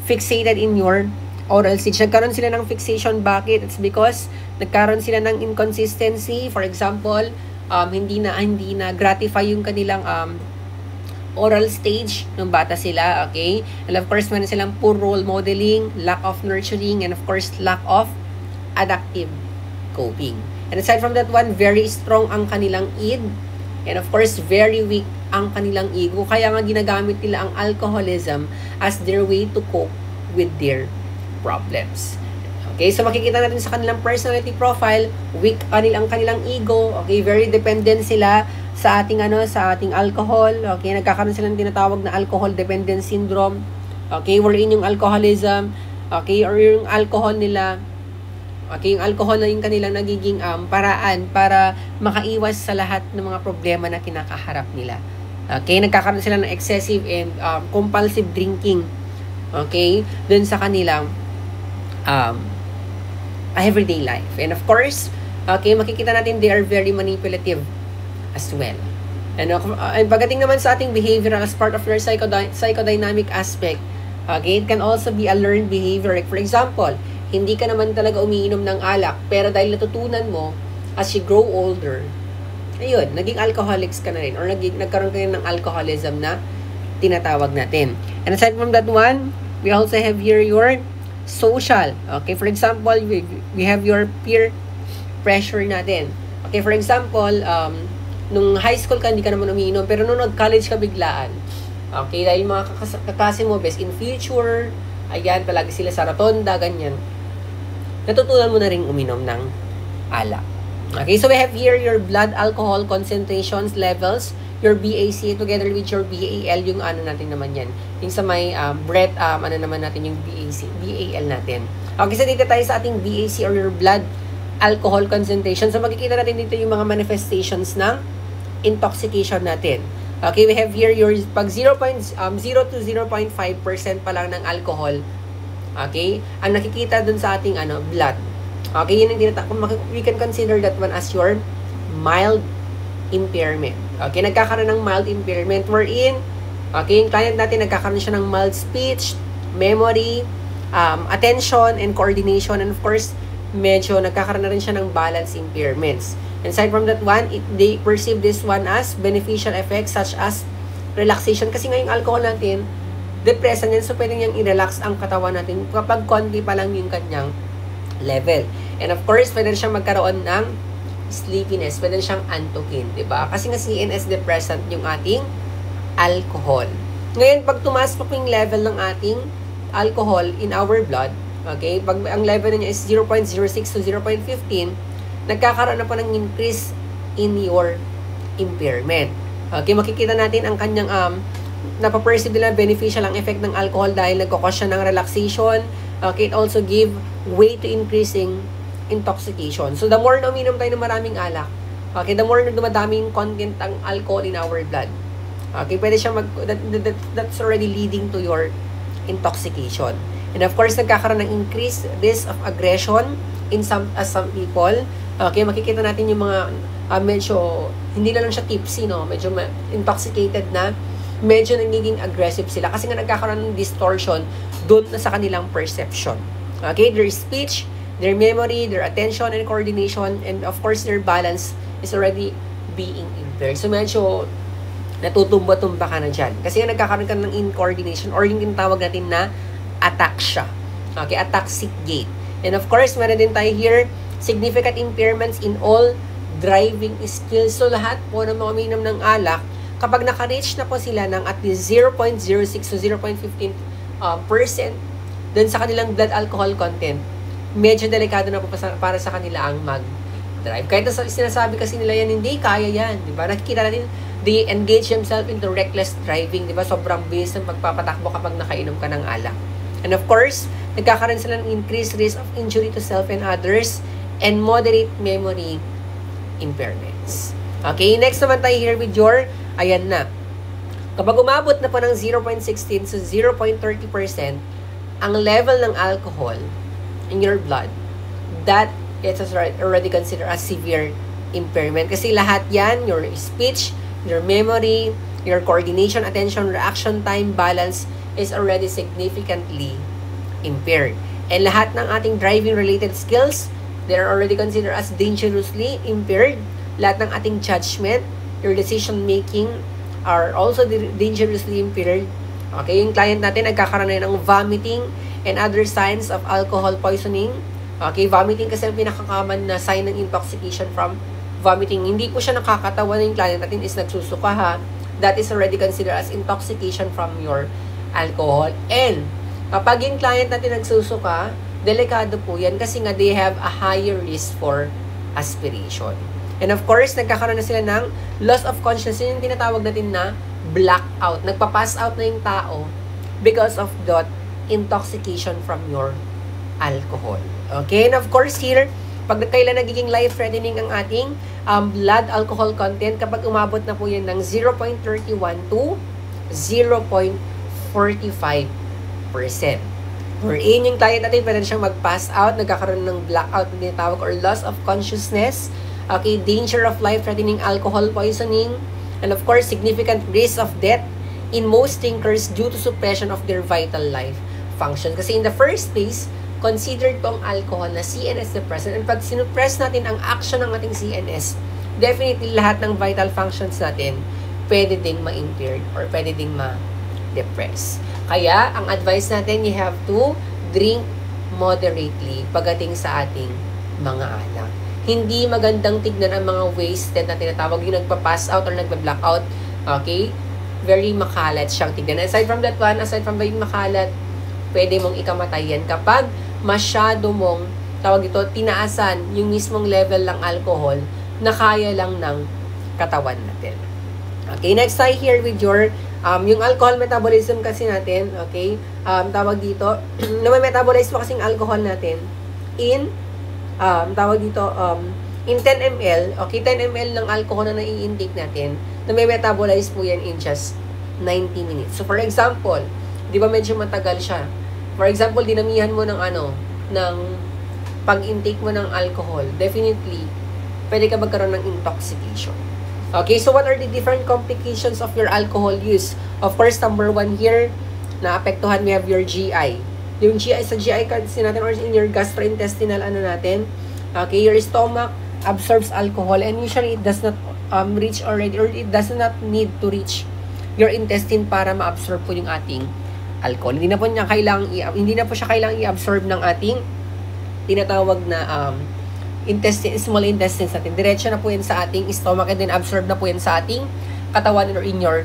fixated in your oral stage. Nagkaroon sila ng fixation. Bakit? It's because nagkaroon sila ng inconsistency. For example, hindi na gratify yung kanilang oral stage nung bata sila. Okay? And of course, meron silang poor role modeling, lack of nurturing, and of course, lack of adaptive coping. And aside from that one, very strong ang kanilang id. And of course, very weak ang kanilang ego. Kaya nga ginagamit nila ang alcoholism as their way to cope with their problems. Okay, so makikita natin sa kanilang personality profile, weak ang kanilang ego. Okay, very dependent sila sa ating alcohol. Okay, nagkakaroon sila ng tinatawag na alcohol dependence syndrome. Okay, wherein yung alcoholism, okay, or yung alcohol nila, okay, yung alcohol na yung kanilang nagiging paraan para makaiwas sa lahat ng mga problema na kinakaharap nila. Okay, nagkakaroon sila ng excessive and compulsive drinking. Okay, dun sa kanilang everyday life. And of course, okay, makikita natin they are very manipulative as well. And pagdating naman sa ating behavioral as part of your psychodynamic aspect, okay, it can also be a learned behavior. Like for example, hindi ka naman talaga umiinom ng alak, pero dahil natutunan mo as you grow older, ayun, naging alcoholics ka na rin, or nagkaroon ka rin ng alcoholism na tinatawag natin. And aside from that one, we also have here your social. Okay, for example, we have your peer pressure natin. Okay, for example, nung high school ka, hindi ka naman umiinom, pero nung nag-college ka biglaan, okay, dahil mga kakasi mo, best in future, ayan, palagi sila sa rotonda, ganyan, natutunan mo na rin uminom ng alak. Okay, so we have here your blood alcohol concentrations levels, your BAC together with your BAL, yung natin naman yan. Yung sa may breath, naman natin yung BAL natin. Okay, so dito tayo sa ating BAC or your blood alcohol concentration. So makikita natin dito yung mga manifestations ng intoxication natin. Okay, we have here your pag 0 to 0.5% pa lang ng alcohol. Okay? Ang nakikita dun sa ating blood. Okay, yun ang we can consider that one as your mild impairment. Okay, nagkakaroon ng mild impairment wherein, okay, yung client natin nagkakaroon siya ng mild speech, memory, attention, and coordination, and of course, medyo nagkakaroon na rin siya ng balance impairments. Aside from that one, they perceive this one as beneficial effects such as relaxation. Kasi ngayong alcohol natin, depressant yan, so pwede niyang i-relax ang katawan natin kapag konti pa lang yung kanyang level. And of course, pwede siyang magkaroon ng sleepiness, pwede siyang antukin, diba? Kasi nga CNS depressant yung ating alcohol. Ngayon, pag tumaas pa yung level ng ating alcohol in our blood, okay, pag ang level niya is 0.06 to 0.15, nagkakaroon na po ng increase in your impairment. Okay, makikita natin ang kanyang napaperceive nila beneficial ang effect ng alcohol dahil nagkakos siya ng relaxation. Okay, it also give way to increasing intoxication. So, the more na uminom tayo ng maraming alak, okay, the more na dumadaming content ang alcohol in our blood. Okay, pwede siya that's already leading to your intoxication. And of course, nagkakaroon ng increased risk of aggression in some people. Okay, makikita natin yung mga medyo, hindi na lang siya tipsy, no? Medyo intoxicated na, medyo nagiging aggressive sila kasi nga nagkakaroon ng distortion doon na sa kanilang perception. Okay, their speech, their memory, their attention and coordination, and of course, their balance is already being impaired. So, medyo natutumba-tumba ka na dyan. Kasi nga nagkakaroon ka ng incoordination or yung tinatawag natin na ataxia. Okay, ataxic gait. And of course, meron din tayo here, significant impairments in all driving skills. So, lahat po ng mga uminom ng alak, kapag naka-reach na po sila ng at least 0.06 to 0.15% dun sa kanilang blood alcohol content, medyo delikado na po para sa kanila ang mag-drive. Kahit sinasabi kasi nila yan, hindi kaya yan. Diba? Nakikita natin, they engage themselves into reckless driving. Diba? Sobrang bilis ng pagpapatakbo kapag nakainom ka ng alak. And of course, nagkakaroon sila ng increased risk of injury to self and others and moderate memory impairments. Okay, next naman tayo here with your, ayan na. Kapag umabot na po ng 0.16 to 0.30% ang level ng alcohol in your blood, that is already considered as severe impairment. Kasi lahat yan, your speech, your memory, your coordination, attention, reaction time, balance is already significantly impaired. And lahat ng ating driving-related skills, they are already considered as dangerously impaired. Lahat ng ating judgment, your decision-making are also dangerously impaired. Okay, yung client natin nagkakaroon na ng vomiting and other signs of alcohol poisoning. Okay, vomiting kasi ang pinaka-common na sign ng intoxication from vomiting. Hindi po siya nakakatawa na yung client natin is nagsusuka ha. That is already considered as intoxication from your alcohol. And kapag yung client natin nagsusuka, delikado po yan kasi nga they have a higher risk for aspiration. And of course, nagkakaroon na sila ng loss of consciousness. Yung tinatawag natin na blackout. Nagpa-pass out na yung tao because of that intoxication from your alcohol. Okay? And of course, here, pag kailan nagiging life-threatening ang ating blood alcohol content, kapag umabot na po yan ng 0.31 to 0.45%. Wherein yung client natin, pwede siyang mag-pass out, nagkakaroon ng blackout na tinatawag or loss of consciousness, okay, danger of life-threatening alcohol poisoning, and of course, significant risk of death in most drinkers due to suppression of their vital life function. Kasi in the first place, considered tong alcohol na CNS depressant. And pag sinupress natin ang action ng ating CNS, definitely lahat ng vital functions natin pwede ding ma-impaired or pwede ding ma-depress. Kaya, ang advice natin, you have to drink moderately pagdating sa ating mga alak. Hindi magandang tignan ang mga wasted na tinatawag yung nagpa-pass out or nagpa-blackout. Okay? Very makalat siyang tignan. Aside from that one, aside from being makalat, pwede mong ikamatay yan kapag masyado mong, tawag ito, tinaasan yung mismong level ng alcohol na kaya lang ng katawan natin. Okay, next tayo here with your, yung alcohol metabolism kasi natin, okay, tawag dito, na may metabolize po kasing alcohol natin in, tawag dito, in 10 ml, okay, 10 ml ng alcohol na nai-intake natin, na may metabolize po yan in just 90 minutes. So, for example, di ba medyo matagal siya? For example, dinamihan mo ng ng pag-intake mo ng alcohol, definitely, pwede ka magkaroon ng intoxication. Okay, so what are the different complications of your alcohol use? Of course, number 1 here, naapektuhan, we have your GI. Yung GI, sa GI kasi natin, or in your gastrointestinal, natin, okay, your stomach absorbs alcohol, and usually it does not reach already, or it does not need to reach your intestine para ma-absorb po yung ating alcohol. Hindi na po siya kailangang i-absorb ng ating tinatawag na small intestines natin. Diretso na po yan sa ating stomach, and then absorb na po yan sa ating katawan or in your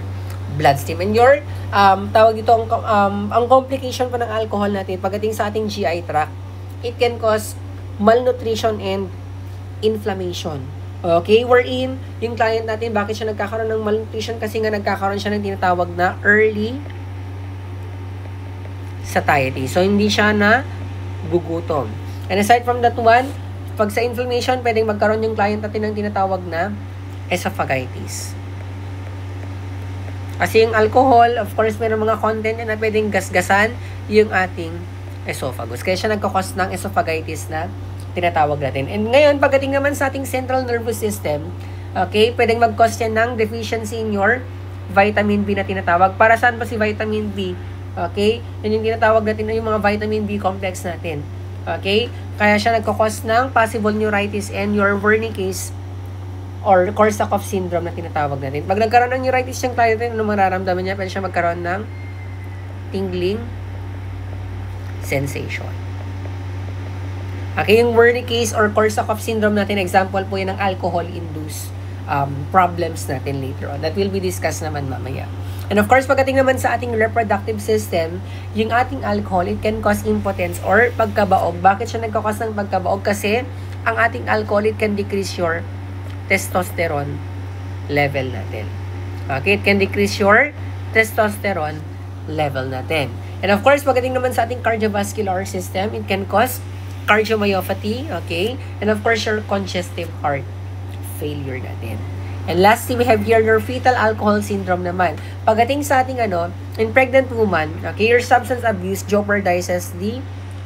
bloodstream. And your tawag dito, ang complication pa ng alcohol natin pagdating sa ating GI tract, it can cause malnutrition and inflammation. Okay, wherein yung client natin, bakit siya nagkakaroon ng malnutrition? Kasi nga nagkakaroon siya ng tinatawag na early satiety. So, hindi siya na gugutom. And aside from that one, pag sa inflammation, pwedeng magkaroon yung client natin ng tinatawag na esophagitis. Kasi yung alcohol, of course, mayroong mga content na pwedeng gasgasan yung ating esophagus. Kaya siya nagkakos ng esophagitis na tinatawag natin. And ngayon, pagdating naman sa ating central nervous system, okay, pwedeng mag-cause yan ng deficiency in your vitamin B na tinatawag. Para saan pa si vitamin B? Okay? Yan yung tinatawag natin na yung mga vitamin B complex natin. Okay? Kaya siya nagkakos ng possible neuritis and your Wernicke's or Korsakoff syndrome na tinatawag natin. Pag nagkaroon ng neuritis yung client natin, ano mararamdaman niya? Pwede siya magkaroon ng tingling sensation. Okay, yung Wernicke's or Korsakoff syndrome natin, example po yun ng alcohol-induced problems natin later on. That will be discussed naman mamaya. And of course, pagdating naman sa ating reproductive system, yung ating alcohol, it can cause impotence or pagkabaog. Bakit siya nagkakos ng pagkabaog? Kasi ang ating alcohol, it can decrease your testosterone level natin. Okay, it can decrease your testosterone level natin. And of course, pagdating naman sa ating cardiovascular system, it can cause cardiomyopathy, okay? And of course, your congestive heart failure natin. And lastly, we have here your fetal alcohol syndrome naman. Pagdating sa ating in pregnant woman, okay, your substance abuse jeopardizes the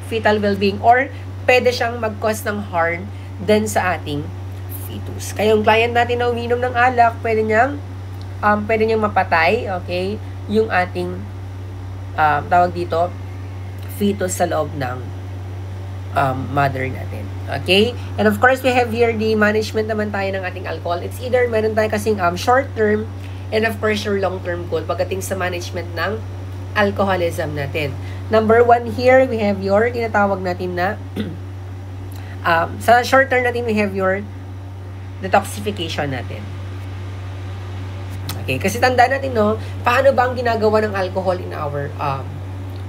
fetal well-being or pwede siyang mag-cause ng harm din sa ating fetus. Kaya yung client natin na uminom ng alak, pwede niyang mapatay, okay, yung ating tawag dito, fetus sa loob ng mother natin. Okay? And of course, we have here the management naman tayo ng ating alcohol. It's either meron tayo kasing short-term and of course, your long-term goal pagdating sa management ng alcoholism natin. Number 1 here, we have your tinatawag natin na sa short-term natin, we have your detoxification natin. Okay? Kasi tandaan natin, no, paano ba ang ginagawa ng alcohol in our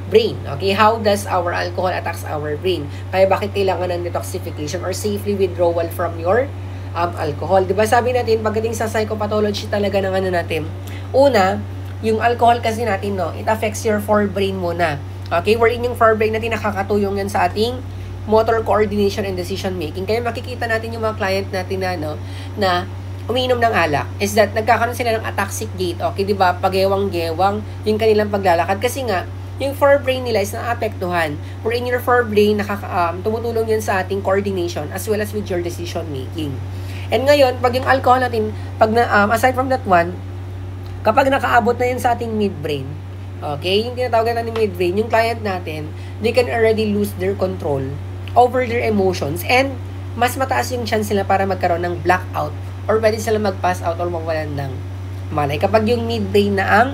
brain. Okay, how does our alcohol attacks our brain? Kaya bakit kailangan ng detoxification or safely withdrawal from your alcohol? Diba sabi natin, pagdating sa psychopathology talaga ng natin, una, yung alcohol kasi natin, no, it affects your forebrain muna. Okay, wherein yung forebrain natin nakakatulong yan sa ating motor coordination and decision making. Kaya makikita natin yung mga client natin na umiinom ng alak is that nagkakaroon sila ng ataxic gait. Okay, diba? Pagewang-gewang yung kanilang paglalakad kasi nga yung forebrain nila is naapektuhan. Or in your forebrain, tumutulong yan sa ating coordination as well as with your decision making. And ngayon, pag yung alcohol natin, aside from that one, kapag nakaabot na yan sa ating midbrain, okay, yung tinatawag natin ng midbrain, yung client natin, they can already lose their control over their emotions and mas mataas yung chance nila para magkaroon ng blackout or pwede sila mag-pass out or mawalan ng malay kapag yung midbrain na ang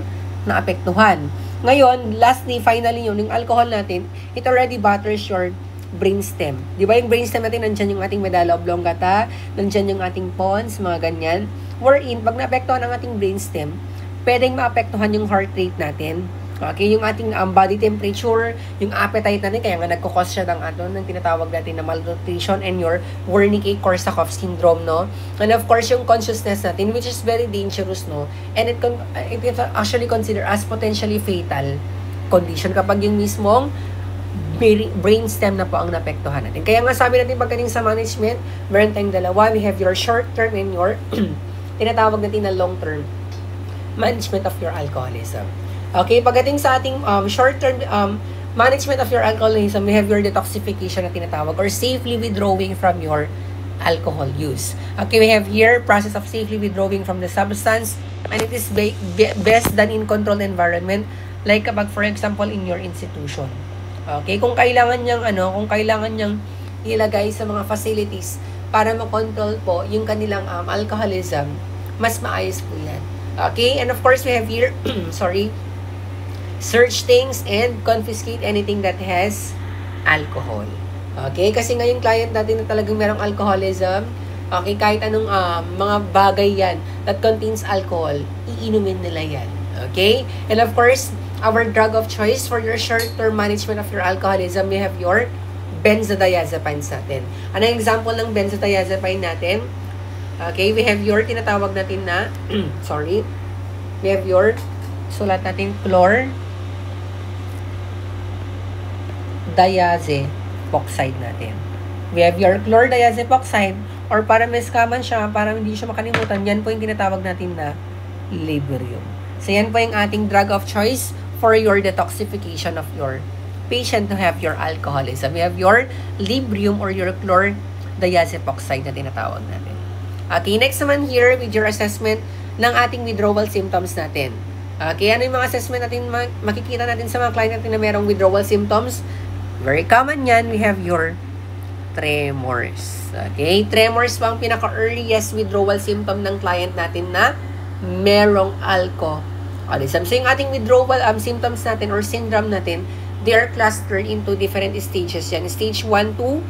naapektuhan. Ngayon, lastly, finally yung alcohol natin, it already batters your brainstem. Di ba yung brainstem natin, nandyan yung ating medulla oblongata, nandyan yung ating pons, mga ganyan. Wherein, pag naapektuhan ang ating brainstem, pwedeng maapektuhan yung heart rate natin. Okay, yung ating body temperature, yung appetite natin, kaya nga nagkukos siya ng tinatawag natin na malnutrition and your Wernicke-Korsakoff syndrome, no? And of course, yung consciousness natin, which is very dangerous, no? And it is actually considered as potentially fatal condition kapag yung mismong brainstem na po ang napektuhan natin. Kaya nga sabi natin pagdating sa management, meron tayong dalawa. We have your short-term and your tinatawag natin na long-term management of your alcoholism. Okay, pagdating sa ating short-term management of your alcoholism, we have your detoxification na tinatawag or safely withdrawing from your alcohol use. Okay, we have here process of safely withdrawing from the substance, and it is best done in controlled environment, like kapag for example in your institution. Okay, kung kailangan niyang ilagay sa mga facilities para makontrol po yung kanilang alcoholism, mas maayos po yan. Okay, and of course we have here search things and confiscate anything that has alcohol. Okay, kasi nga yung client natin na talagang merong alcoholism, okay, kahit anong mga bagay yan that contains alcohol, iinumin nila yan. Okay, and of course our drug of choice for your short-term management of your alcoholism, we have your benzodiazepines natin. Anong example ng benzodiazepine natin? Okay, we have your tinatawag natin na, we have your, sulat natin, chlordiazepoxide natin. We have your chlordiazepoxide, or para meskaman siya, para hindi siya makalimutan, yan po yung tinatawag natin na Librium. So, yan po yung ating drug of choice for your detoxification of your patient to have your alcoholism. We have your Librium or your chlordiazepoxide na tinatawag natin. Okay, next naman here with your assessment ng ating withdrawal symptoms natin. Okay, ano yung mga assessment natin makikita natin sa mga client natin na merong withdrawal symptoms? Very common yan, we have your tremors. Okay, tremors pa ang pinaka-earliest withdrawal symptom ng client natin na merong alcoholism. So, yung ating withdrawal symptoms natin or syndrome natin, they are clustered into different stages yan. Stage 1 to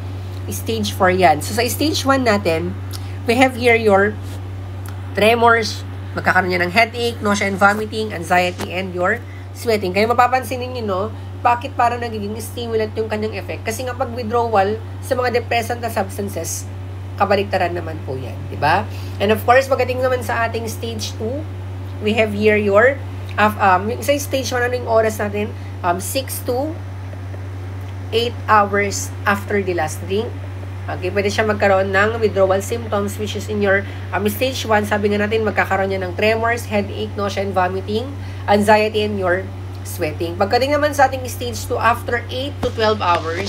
stage 4 yan. So, sa stage 1 natin, we have here your tremors, magkakaroon niya ng headache, nausea and vomiting, anxiety, and your sweating. Kaya mapapansin ninyo, no, bakit parang nagiging stimulant yung kanyang effect? Kasi nga pag withdrawal sa mga depressant na substances, kabaliktaran naman po yan, di ba? And of course, pagdating naman sa ating stage 2, we have here your, sa stage 1, ano yung oras natin? 6 to 8 hours after the last drink. Okay, pwede siya magkaroon ng withdrawal symptoms, which is in your stage 1, sabi nga natin, magkakaroon niya ng tremors, headache, nausea and vomiting, anxiety, and your sweating. Pagdating naman sa ating stage 2, after 8 to 12 hours,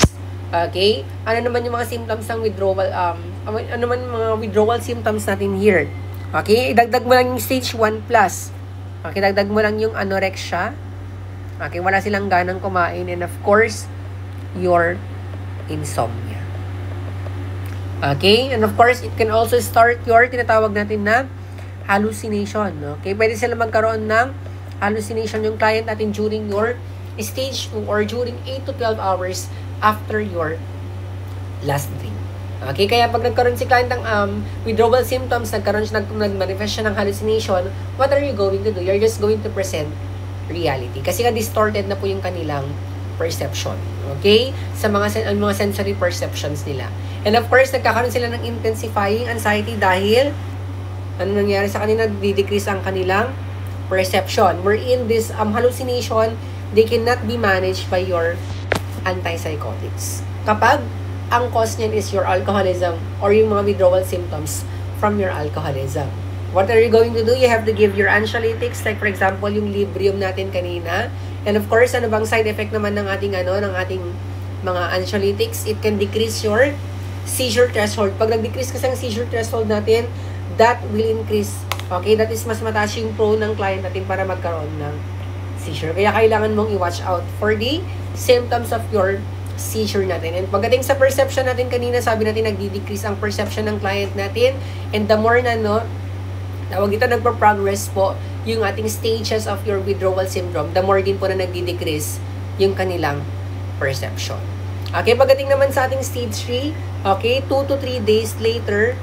okay, ano naman yung mga symptoms ng withdrawal, ano naman yung mga withdrawal symptoms natin here? Okay, idagdag mo lang yung stage 1 plus. Okay, dagdag mo lang yung anorexia. Okay, wala silang ganang kumain, and of course, your insomnia. Okay? And of course, it can also start your tinatawag natin na hallucination. Okay? Pwede sila magkaroon ng hallucination yung client natin during your stage 2 or during 8 to 12 hours after your last drink. Okay? Kaya pag nagkaroon si client ng withdrawal symptoms, nag-manifest siya ng hallucination, what are you going to do? You're just going to present reality. Kasi nga distorted na po yung kanilang perception. Okay? Sa mga sensory perceptions nila. And of course, nagkakaroon sila ng intensifying anxiety dahil ano nangyari sa kanila, di-decrease ang kanilang perception. Wherein this hallucination, they cannot be managed by your antipsychotics. Kapag ang cause niyan is your alcoholism or yung mga withdrawal symptoms from your alcoholism. What are you going to do? You have to give your anxiolytics, like for example, yung Librium natin kanina. And of course, ano bang side effect naman ng ating mga anxiolytics? It can decrease your seizure threshold. Pag nag-decrease kasi ang seizure threshold natin, that will increase. Okay? That is mas mataas yung prone ng client natin para magkaroon ng seizure. Kaya kailangan mong i-watch out for the symptoms of your seizure natin. And pagdating sa perception natin kanina, sabi natin nagdi-decrease ang perception ng client natin. And the more na, tawag ito, nagpa-progress po yung ating stages of your withdrawal syndrome, the more din po na nagdi-decrease yung kanilang perception. Okay, pagdating naman sa ating stage 3, okay, 2 to 3 days later,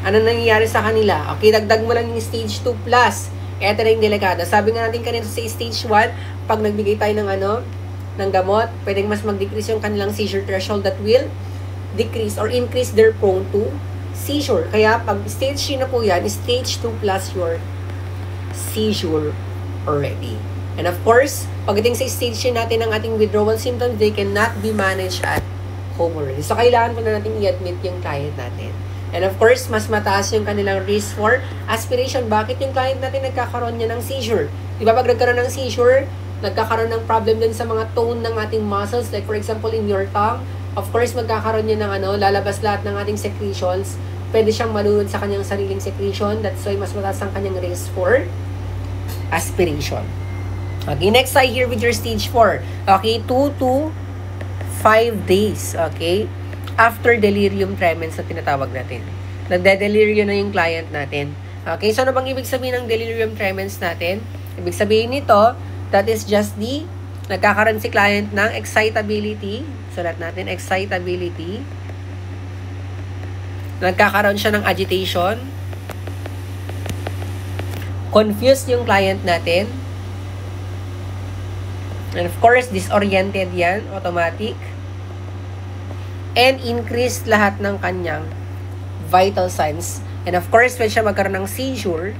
ano nangyayari sa kanila? Okay, dagdag mo lang yung stage 2 plus. Eto na yung delikado. Sabi nga natin kanina sa stage 1, pag nagbigay tayo ng gamot, pwedeng mas mag-decrease yung kanilang seizure threshold that will decrease or increase their prone to seizure. Kaya pag stage 3 na po yan, stage 2 plus your seizure already. And of course, pagdating sa stage natin ng ating withdrawal symptoms, they cannot be managed at home already. So, kailangan po na natin i-admit yung client natin. And of course, mas mataas yung kanilang risk for aspiration. Bakit yung client natin nagkakaroon niya ng seizure? Diba pag nagkaroon ng seizure, nagkakaroon ng problem din sa mga tone ng ating muscles. Like for example, in your tongue, of course, magkakaroon niya ng lalabas lahat ng ating secretions. Pwede siyang malunod sa kanyang sariling secretion. That's why mas mataas ang kanyang risk for aspiration. Okay, next slide here with your stage 4. Okay, 2 to 5 days. Okay, after delirium tremens na tinatawag natin. Nagde-delirium na yung client natin. Okay, so ano bang ibig sabihin ng delirium tremens natin? Ibig sabihin nito, that is just nagkakaroon si client ng excitability. Sulat natin, excitability. Nagkakaroon siya ng agitation. Confused yung client natin. And of course, disoriented yan, automatic. And increased lahat ng kanyang vital signs. And of course, pwede siya magkaroon ng seizure.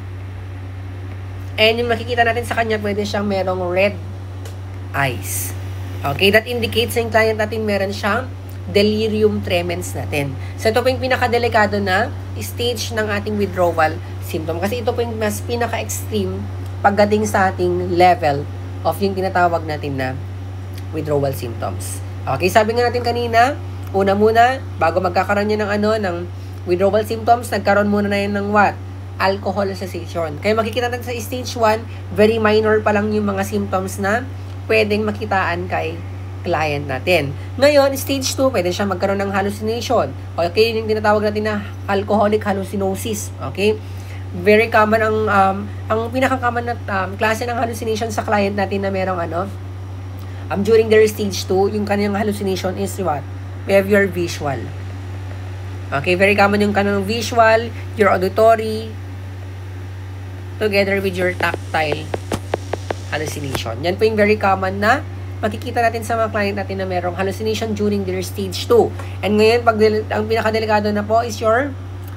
And yung makikita natin sa kanya, pwede siyang merong red eyes. Okay, that indicates yung client natin meron siyang delirium tremens natin. So, ito po yung pinakadelikado na stage ng ating withdrawal symptom. Kasi ito po yung mas pinaka-extreme pagdating sa ating level of yung tinatawag natin na withdrawal symptoms. Okay, sabi nga natin kanina, una muna, bago magkakaroon niya ng withdrawal symptoms, nagkaroon muna na yun ng what? Alcohol cessation. Kaya makikita natin sa stage 1, very minor pa lang yung mga symptoms na pwedeng makitaan kay client natin. Ngayon, stage 2, pwede siya magkaroon ng hallucination. Okay, yung tinatawag natin na alcoholic hallucinosis. Okay? Very common ang pinaka-common na klase ng hallucination sa client natin na merong during their stage 2, yung kanyang hallucination is what? Behavior visual. Okay, very common yung kanyang visual, your auditory, together with your tactile hallucination. Yan po yung very common na makikita natin sa mga client natin na merong hallucination during their stage 2. And ngayon, ang pinakadelikado na po is your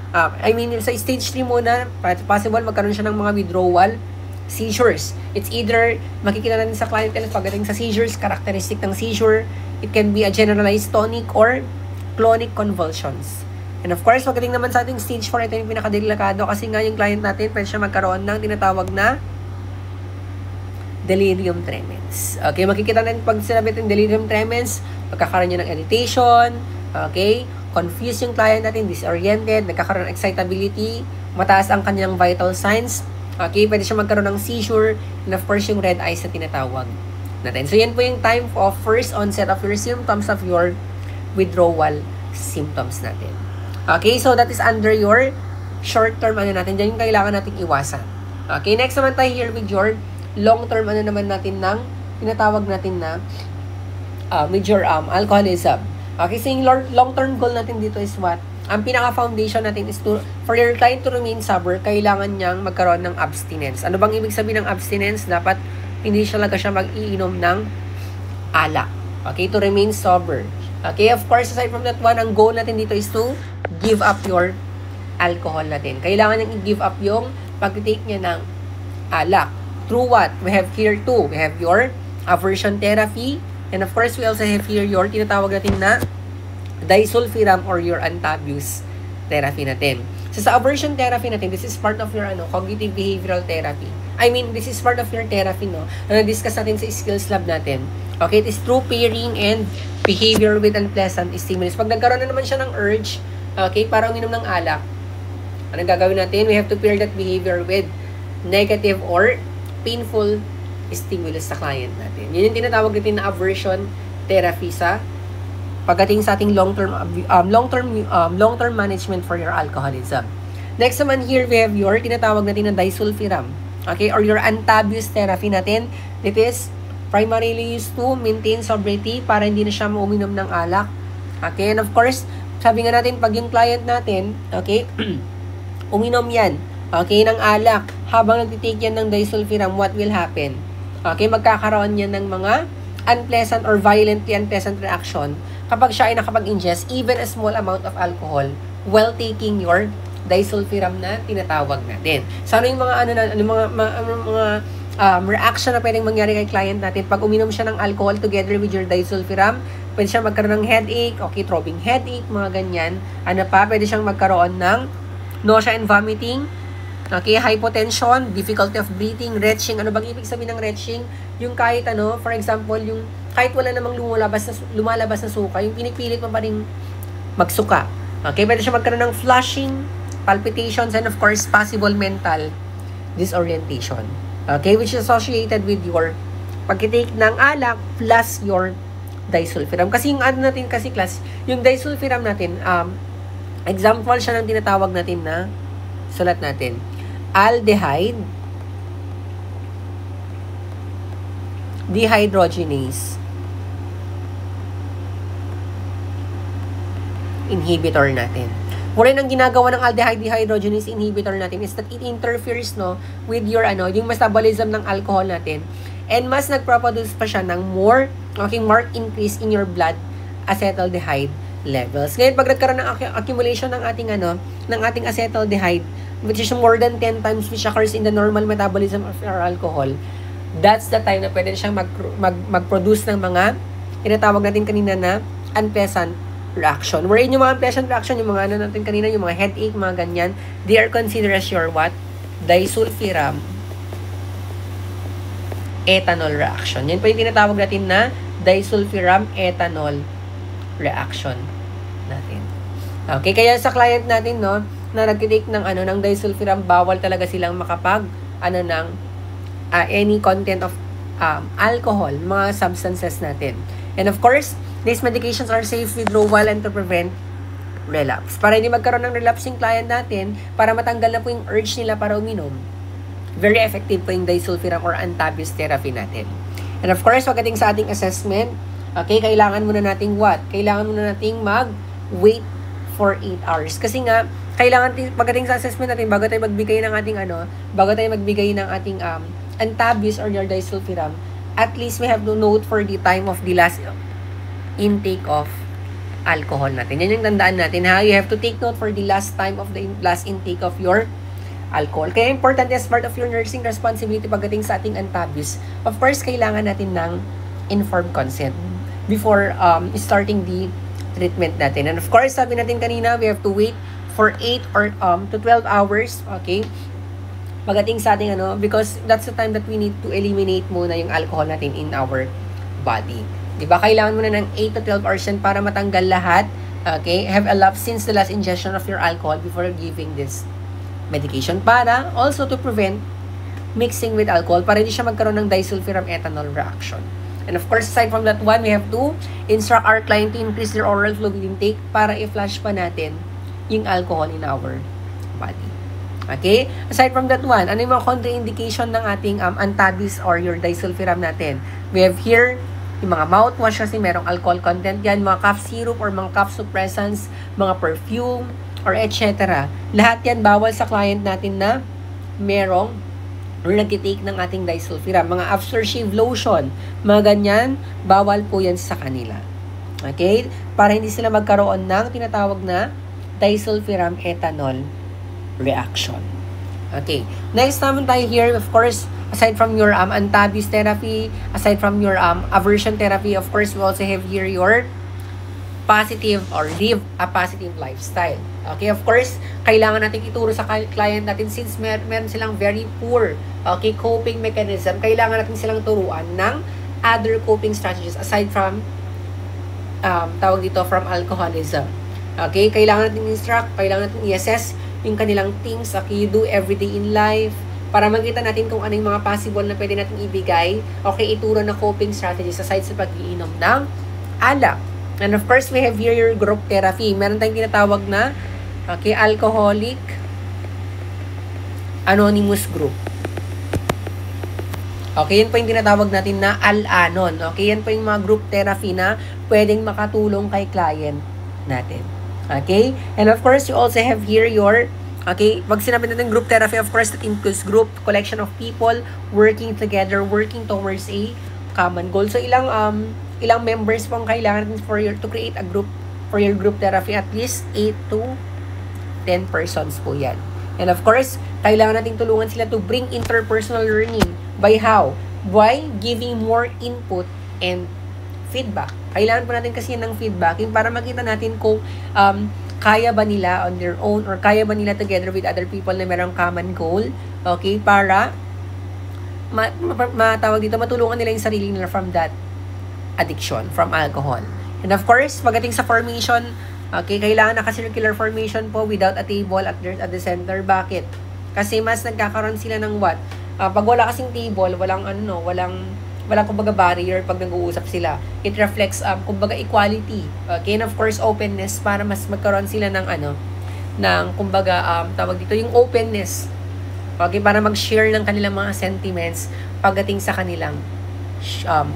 sa stage 3 muna, possible magkaroon siya ng mga withdrawal seizures. It's either, makikita natin sa client pagdating sa seizures, characteristic ng seizure, it can be a generalized tonic or clonic convulsions. And of course, pagdating naman sa ating stage 4, ito yung pinakadelikado kasi nga yung client natin, pwede siya magkaroon ng tinatawag na delirium tremens. Okay, makikita natin pag sinabi natin delirium tremens, magkakaroon niya ng irritation, okay, confused yung client natin, disoriented, nagkakaroon ng excitability, mataas ang kanyang vital signs, okay, pwede siya magkaroon ng seizure, and of course, yung red eyes na tinatawag natin. So, yan po yung time of first onset of your symptoms of your withdrawal symptoms natin. Okay, so that is under your short-term natin. Diyan yung kailangan natin iwasan. Okay, next naman tayo here with your long-term naman natin ng tinatawag natin na major alcoholism. Okay, so yung long-term goal natin dito is what? Ang pinaka-foundation natin is for your client to remain sober, kailangan niyang magkaroon ng abstinence. Ano bang ibig sabihin ng abstinence? Dapat hindi siya mag-iinom ng alak. Okay, to remain sober. Okay, of course, aside from that one, ang goal natin dito is to give up your alcohol natin. Kailangan niyang i-give up yung pag-take niya ng alak. Through what? We have here two. We have your aversion therapy. And of course, we also have here your tinatawag natin na disulfiram or your antabuse therapy natin. So, sa aversion therapy natin, this is part of your cognitive behavioral therapy. I mean, this is part of your therapy, no? Na discuss natin sa skills lab natin. Okay, it is through pairing and behavior with unpleasant stimulus. Pag nagkaroon na naman siya ng urge, okay, para uminom ng alak, anong gagawin natin? We have to pair that behavior with negative or painful stimulus sa client natin. Yun yung tinatawag natin na aversion therapy sa pagdating sa ating long-term management for your alcoholism. Next naman here, we have your tinatawag natin na disulfiram. Okay, or your antabuse therapy natin. It is primarily used to maintain sobriety para hindi na siya uminom ng alak. Okay, and of course, sabi nga natin, pag yung client natin, okay, uminom yan, okay, ng alak, habang nagtitake yan ng disulfiram, what will happen? Okay, magkakaroon yan ng mga unpleasant or violently unpleasant reaction kapag siya ay nakapag-ingest even a small amount of alcohol while taking your disulfiram na tinatawag natin. So, ano yung mga reaction na pwedeng mangyari kay client natin pag uminom siya ng alcohol together with your disulfiram. Pwede siya magkaroon ng headache, okay, throbbing headache, mga ganyan. Ano pa? Pwede siyang magkaroon ng nausea and vomiting, okay, hypotension, difficulty of breathing, retching. Ano bang ibig sabihin ng retching? Yung kahit ano, for example, yung kahit wala namang lumalabas na suka, yung pinipilit mo pa rin magsuka. Okay, pwede siya magkaroon ng flushing, palpitations, and of course, possible mental disorientation. Okay, which is associated with your pagkitake ng alak plus your disulfiram. Kasi yung ano natin kasi class, yung disulfiram natin, example siya ng tinatawag natin na, sulat natin, aldehyde dehydrogenase inhibitor natin. Rin ang ginagawa ng aldehyde dehydrogenase inhibitor natin is that it interferes with your yung metabolism ng alcohol natin, and mas nagproduce pa siya ng more marked increase in your blood acetaldehyde levels. Ngayon, pag nagkaroon ng accumulation ng ating acetaldehyde, which is more than 10 times which occurs in the normal metabolism of our alcohol, that's the time na pwede siyang mag-produce ng mga tinatawag natin kanina na unpleasant reaction. Wherein yung mga unpleasant reaction, yung mga natin kanina, yung mga headache, mga ganyan, they are considered as your what? Disulfiram ethanol reaction. Yan po yung tinatawag natin na disulfiram ethanol reaction natin. Okay, kaya sa client natin, na nag-take ng disulfiram, bawal talaga silang makapag, any content of alcohol, mga substances natin. And of course, these medications are safe withdrawal and to prevent relapse. Para hindi magkaroon ng relapsing client natin, para matanggal na po yung urge nila para uminom, very effective po yung disulfiram or antabuse therapy natin. And of course, pagdating sa ating assessment, okay, kailangan muna nating what? Kailangan muna nating mag-wait for 8 hours. Kasi nga, kailangan pagdating sa assessment natin, bago tayo magbigay ng ating antabuse or your disulfiram, at least we have to note for the time of the last intake of alcohol natin. Yan yung tandaan natin, ha? You have to take note for the last time of the last intake of your alcohol. Kaya important as part of your nursing responsibility pagdating sa ating antabuse. Of course, kailangan natin ng informed consent before starting the treatment natin. And of course, sabi natin kanina, we have to wait for 8 or to 12 hours, okay? Pagdating sa ating because that's the time that we need to eliminate muna yung alcohol natin in our body. Diba? Kailangan muna ng 8 to 12 hours yan para matanggal lahat, okay? Have elapsed since the last ingestion of your alcohol before giving this medication, para also to prevent mixing with alcohol, para hindi siya magkaroon ng disulfiram ethanol reaction. And of course, aside from that one, we have to instruct our client to increase their oral fluid intake para i-flush pa natin yung alcohol in our body. Okay? Aside from that one, ano yung mga contraindication ng ating antabuse or your disulfiram natin? We have here yung mga mouthwash kasi merong alcohol content yan, mga cough syrup or mga cough suppressants, mga perfume, or etc. Lahat yan bawal sa client natin na merong or nag-take ng ating disulfiram. Mga aftershave lotion, mga ganyan, bawal po yan sa kanila. Okay? Para hindi sila magkaroon ng tinatawag na disulfiram ethanol reaction. Okay. Next naman tayo here, of course, aside from your antabuse therapy, aside from your aversion therapy, of course, we also have here your positive or live a positive lifestyle. Okay, of course, kailangan natin ituro sa client natin since meron silang very poor, okay, coping mechanism. Kailangan natin silang turuan ng other coping strategies aside from from alcoholism. Okay, kailangan natin instruct, kailangan natin i-assess yung kanilang things, okay, you do everyday in life, para makita natin kung ano yung mga possible na pwede natin ibigay, okay, ituro na coping strategies aside sa pag-iinom ng alak. And of course, we have here your group therapy. Meron tayong tinatawag na, okay, alcoholic anonymous group. Okay, yan po yung tinatawag natin na Al-Anon. Okay, yan po yung mga group therapy na pwedeng makatulong kay client natin. Okay, and of course, you also have here your, okay, pag sinabi natin group therapy, of course, that includes group, collection of people working together, working towards a common goal. So, ilang members po ang kailangan to create a group for your group therapy, at least 8 to 10 persons po yan. And of course, kailangan nating tulungan sila to bring interpersonal learning. By how? By giving more input and feedback. Kailangan po natin kasi ng feedback para makita natin kung kaya ba nila on their own or kaya ba nila together with other people na merong common goal, okay, para matawag dito, matulungan nila yung sarili nila from that addiction, from alcohol. And of course, pagdating sa formation, okay, kailangan naka-circular formation po without a table at the center. Bakit? Kasi mas nagkakaroon sila ng what? Pag wala kasing table, walang kumbaga barrier pag nag-uusap sila. It reflects kumbaga equality. Okay, and of course openness para mas magkaroon sila ng ng kumbaga tawag dito yung openness. Okay, para mag-share ng kanilang mga sentiments pagdating sa kanilang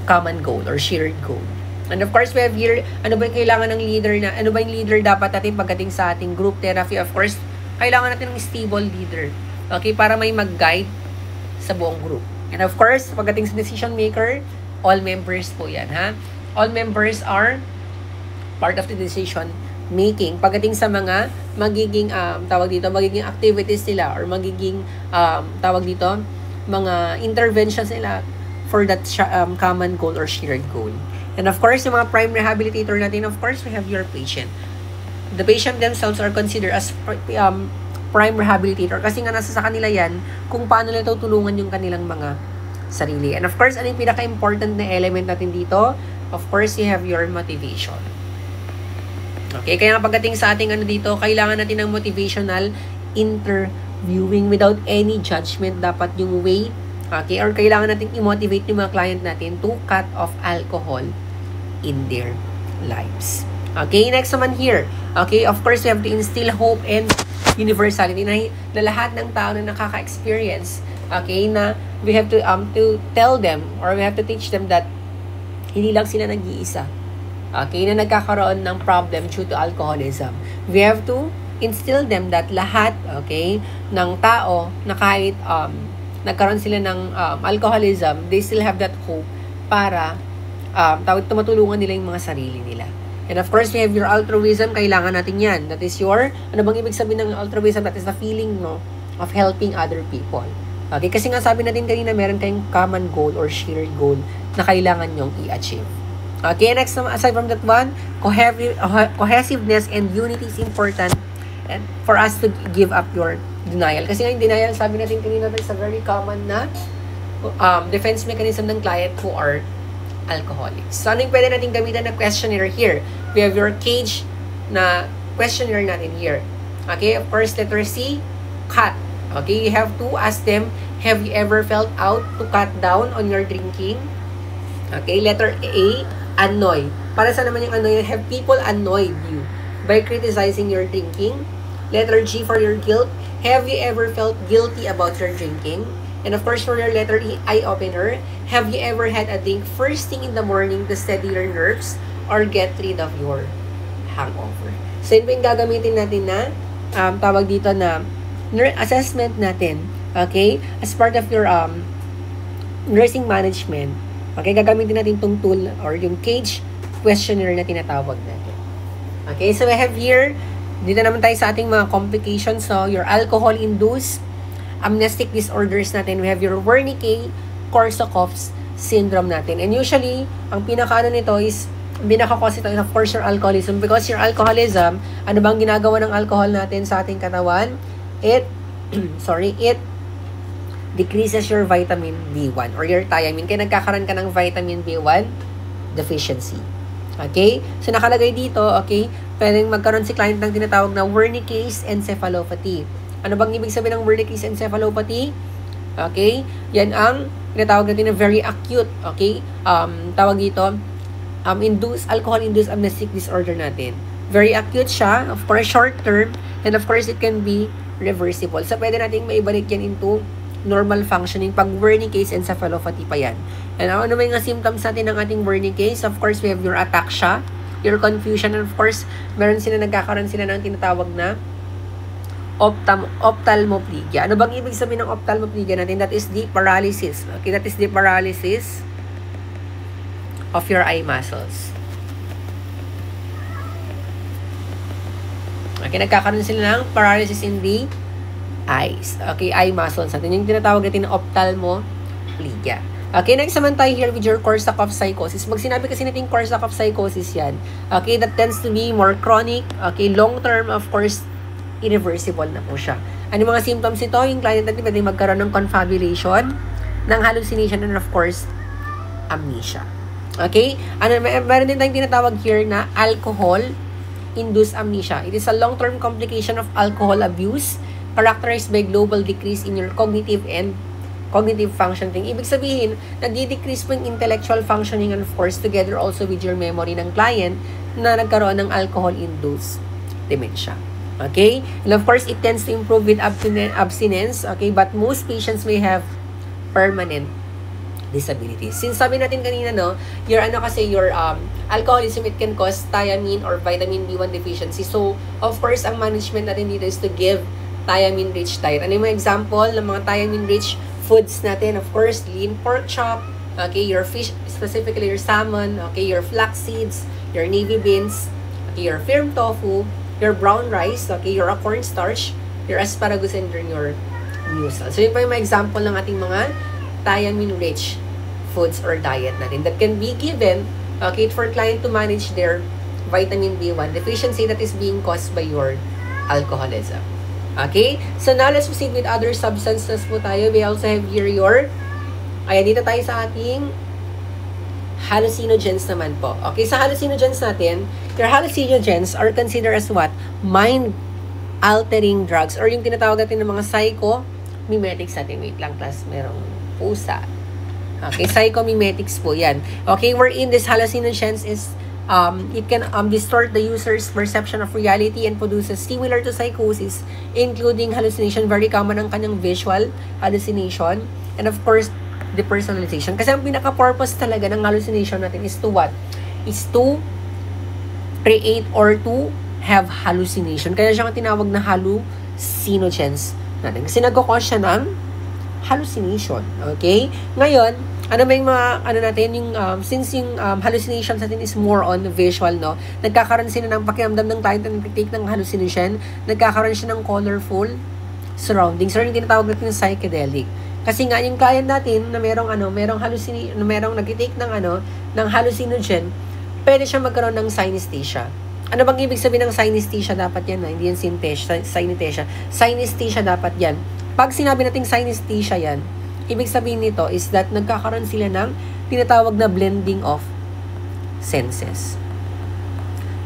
common goal or shared goal. And of course, we have here, ano ba yung kailangan ng leader ano ba yung leader dapat natin pagdating sa ating group therapy? Of course, kailangan natin ng stable leader. Okay, para may mag-guide sa buong group. And of course, pagdating sa decision maker, all members po yan, ha? All members are part of the decision making. Pagdating sa mga magiging, magiging activities nila or magiging, mga interventions nila for that common goal or shared goal. And of course, yung mga prime rehabilitator natin, of course, we have your patient. The patient themselves are considered as prime rehabilitator kasi nga nasa sa kanila yan kung paano nila tutulungan yung kanilang mga sarili. And of course, ano yung pinaka-important na element natin dito? Of course, you have your motivation. Okay, kaya pagdating sa ating dito, kailangan natin ng motivational interviewing without any judgment. Dapat yung way, okay, or kailangan natin i-motivate yung mga client natin to cut off alcohol in their lives. Okay, next naman here. Okay, of course, we have to instill hope and universality na lahat ng tao na nakaka-experience, okay, na we have to tell them or we have to teach them that hindi lang sila nag-iisa, okay, na nagkakaroon ng problem due to alcoholism. We have to instill them that lahat, okay, ng tao na kahit nagkaroon sila ng alcoholism, they still have that hope para tumatulungan nila yung mga sarili nila. And of course, we have your altruism. Kailangan natin yan. That is your, ano bang ibig sabihin ng altruism? That is the feeling, no, of helping other people. Okay? Kasi nga sabi natin kanina, meron kayong common goal or shared goal na kailangan nyong i-achieve. Okay, next, aside from that one, cohesiveness and unity is important and for us to give up your denial. Kasi nga yung denial, sabi natin kanina, is a very common na defense mechanism ng client who are alcoholics. So, ano yung pwede natin gamitan na questionnaire here? We have your cage na questionnaire natin here. Okay, of course, letter C, cut. Okay, you have to ask them, have you ever felt out to cut down on your drinking? Okay, letter A, annoy. Para sa naman yung annoy, have people annoyed you by criticizing your drinking? Letter G, for your guilt, have you ever felt guilty about your drinking? And of course, for your letter E, eye-opener, have you ever had a drink first thing in the morning to steady your nerves or get rid of your hangover? So, yun po yung gagamitin natin na tawag dito na assessment natin, okay? As part of your nursing management, okay? Gagamitin natin itong tool or yung cage questionnaire na tinatawag natin. Okay? So, we have here, dito naman tayo sa ating mga complications. So, your alcohol-induced amnestic disorders natin, we have your Wernicke-Korsakoff syndrome natin. And usually, ang pinaka-ano nito is, pinaka-cause ito is of course your alcoholism. Because your alcoholism, ano bang ginagawa ng alcohol natin sa ating katawan? It decreases your vitamin B1 or your thiamine. Kaya nagkakaroon ka ng vitamin B1 deficiency. Okay? So, nakalagay dito, okay, pwedeng magkaroon si client ng tinatawag na Wernicke's encephalopathy. Ano bang ibig sabihin ng Wernicke's encephalopathy? Okay? Yan ang tinatawag natin na very acute, okay? Tawag dito, alcohol-induced amnestic disorder natin. Very acute siya, of course, short term, and of course, it can be reversible. So, pwede natin maibalik yan into normal functioning pag Wernicke's encephalopathy pa yan. And ano ba yung symptoms natin ng ating Wernicke's? Of course, we have your ataxia, your confusion, and of course, nagkakaroon sila ng tinatawag na ophthalmoplegia. Ano bang ibig sabihin ng ophthalmoplegia natin? That is the paralysis. Okay, that is the paralysis of your eye muscles. Okay, nagkakaroon sila ng paralysis in the eyes. Okay, eye muscles natin. Yung tinatawag natin na ophthalmoplegia. Okay, next naman tayo here with your Korsakoff psychosis. Pag sinabi kasi natin Korsakoff psychosis yan, okay, that tends to be more chronic, okay, long-term, of course, irreversible na po siya. Ano mga symptoms ito? Yung client natin pwede magkaroon ng confabulation, ng hallucination, and of course, amnesia. Okay? Meron din tayong tinatawag here na alcohol-induced amnesia. It is a long-term complication of alcohol abuse characterized by global decrease in your cognitive functioning. Ibig sabihin, nagdi-decrease po yung intellectual functioning and of course, together also with your memory ng client na nagkaroon ng alcohol-induced dementia. Okay? And of course, it tends to improve with abstinence. Okay? But most patients may have permanent disabilities. Since sabi natin kanina, no, your alcoholism, it can cause thiamine or vitamin B1 deficiency. So, of course, ang management natin dito is to give thiamine-rich diet. Ano yung mga example ng mga thiamine-rich foods natin? Of course, lean pork chop, okay, your fish, specifically your salmon, okay, your flax seeds, your navy beans, okay, your firm tofu, your brown rice, okay, your cornstarch, your asparagus, and your muesli. So, yun pa yung mga example ng ating mga thiamine-rich foods or diet natin that can be given, okay, for client to manage their vitamin B1 deficiency that is being caused by your alcoholism. Okay? So now, let's proceed with other substances po tayo. We also have here dito tayo sa ating hallucinogens naman po. Okay, sa hallucinogens natin, your hallucinogens are considered as what? Mind-altering drugs or yung tinatawag natin ng mga psychomimetics natin. Wait lang, class, merong pusa. Okay, psychomimetics po yan. Okay, wherein this hallucinogens is, it can distort the user's perception of reality and produces similar to psychosis, including hallucination, very common ang kanyang visual hallucination, and of course, depersonalization. Kasi ang pinaka-purpose talaga ng hallucination natin is to what? Is to create or to have hallucination. Kaya siya ang tinawag na hallucinogens natin. Kasi nag-cause siya ng hallucination. Okay? Ngayon, ano ba yung mga, since yung hallucinations natin is more on visual, no? Nagkakaroon sila ng pakiramdam ng client na nag-take ng hallucination, nagkakaroon siya ng colorful surroundings, or yung tinatawag natin yung psychedelic. Kasi nga, yung client natin na merong nag-take ng hallucinogen, pwede siya magkaroon ng synesthesia. Ano bang ibig sabihin ng synesthesia? Dapat yan, hindi yan synesthesia. Synesthesia dapat yan. Pag sinabi nating synesthesia yan, ibig sabihin nito is that nagkakaroon sila ng tinatawag na blending of senses.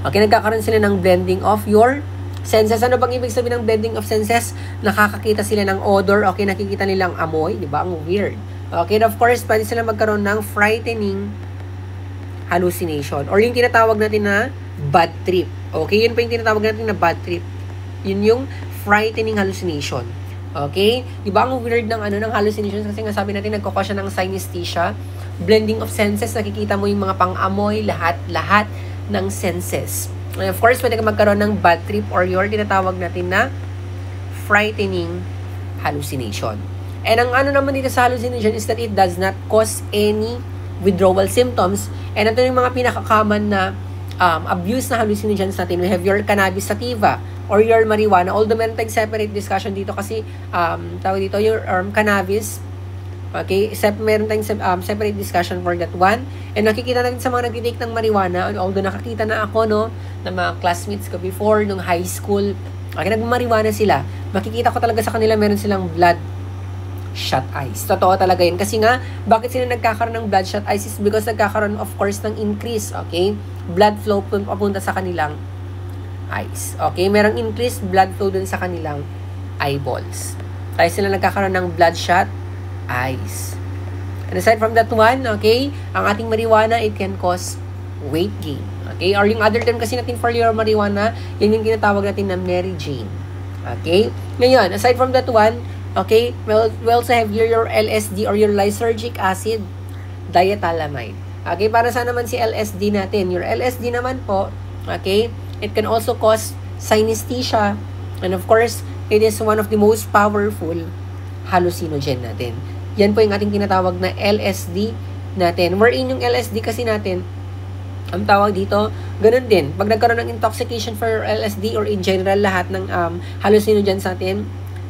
Okay, nagkakaroon sila ng blending of your senses. Ano bang ibig sabihin ng blending of senses? Nakakakita sila ng odor, okay, nakikita nilang amoy, di ba? Ang weird. Okay, and of course, pwede sila magkaroon ng frightening hallucination or yung tinatawag natin na bad trip. Okay, yun pa yung tinatawag natin na bad trip. Yun yung frightening hallucination. Okay? Di ba ang weird ng hallucinations kasi nga sabi natin nagkakos siya ng synesthesia, blending of senses, nakikita mo yung mga pang-amoy, lahat ng senses. And of course, pwede ka magkaroon ng bad trip or your tinatawag natin na frightening hallucination. And ang naman dito sa hallucination is that it does not cause any withdrawal symptoms. And ito yung mga pinaka-common na abuse na hallucinogens natin. We have your cannabis sativa or your marijuana. Although meron tayong separate discussion dito kasi tawag dito your cannabis. Okay, meron tayong separate discussion for that one. And nakikita natin sa mga nag-take ng marijuana, although nakakita na ako ng mga classmates ko before nung high school. Okay, nag-marijuana sila. Makikita ko talaga sa kanila meron silang blood shot eyes. Totoo talaga yun. Kasi nga, bakit sila nagkakaroon ng bloodshot eyes is because nagkakaroon, of course, ng increase, okay? Blood flow papunta sa kanilang eyes. Okay? Merong increased blood flow dun sa kanilang eyeballs. Kaya sila nagkakaroon ng bloodshot eyes. And aside from that one, okay, ang ating marijuana, it can cause weight gain. Okay? Or yung other term kasi natin for your marijuana, yun yung tinatawag natin na Mary Jane. Okay? Ngayon, aside from that one, okay, we also have here your LSD or your lysergic acid diethylamide. Okay, para saan naman si LSD natin? Your LSD naman po, okay, it can also cause synesthesia. And of course, it is one of the most powerful hallucinogen natin. Yan po yung ating tinatawag na LSD natin. Wherein yung LSD kasi natin, ang tawag dito, ganun din. Pag nagkaroon ng intoxication for LSD or in general lahat ng hallucinogens natin,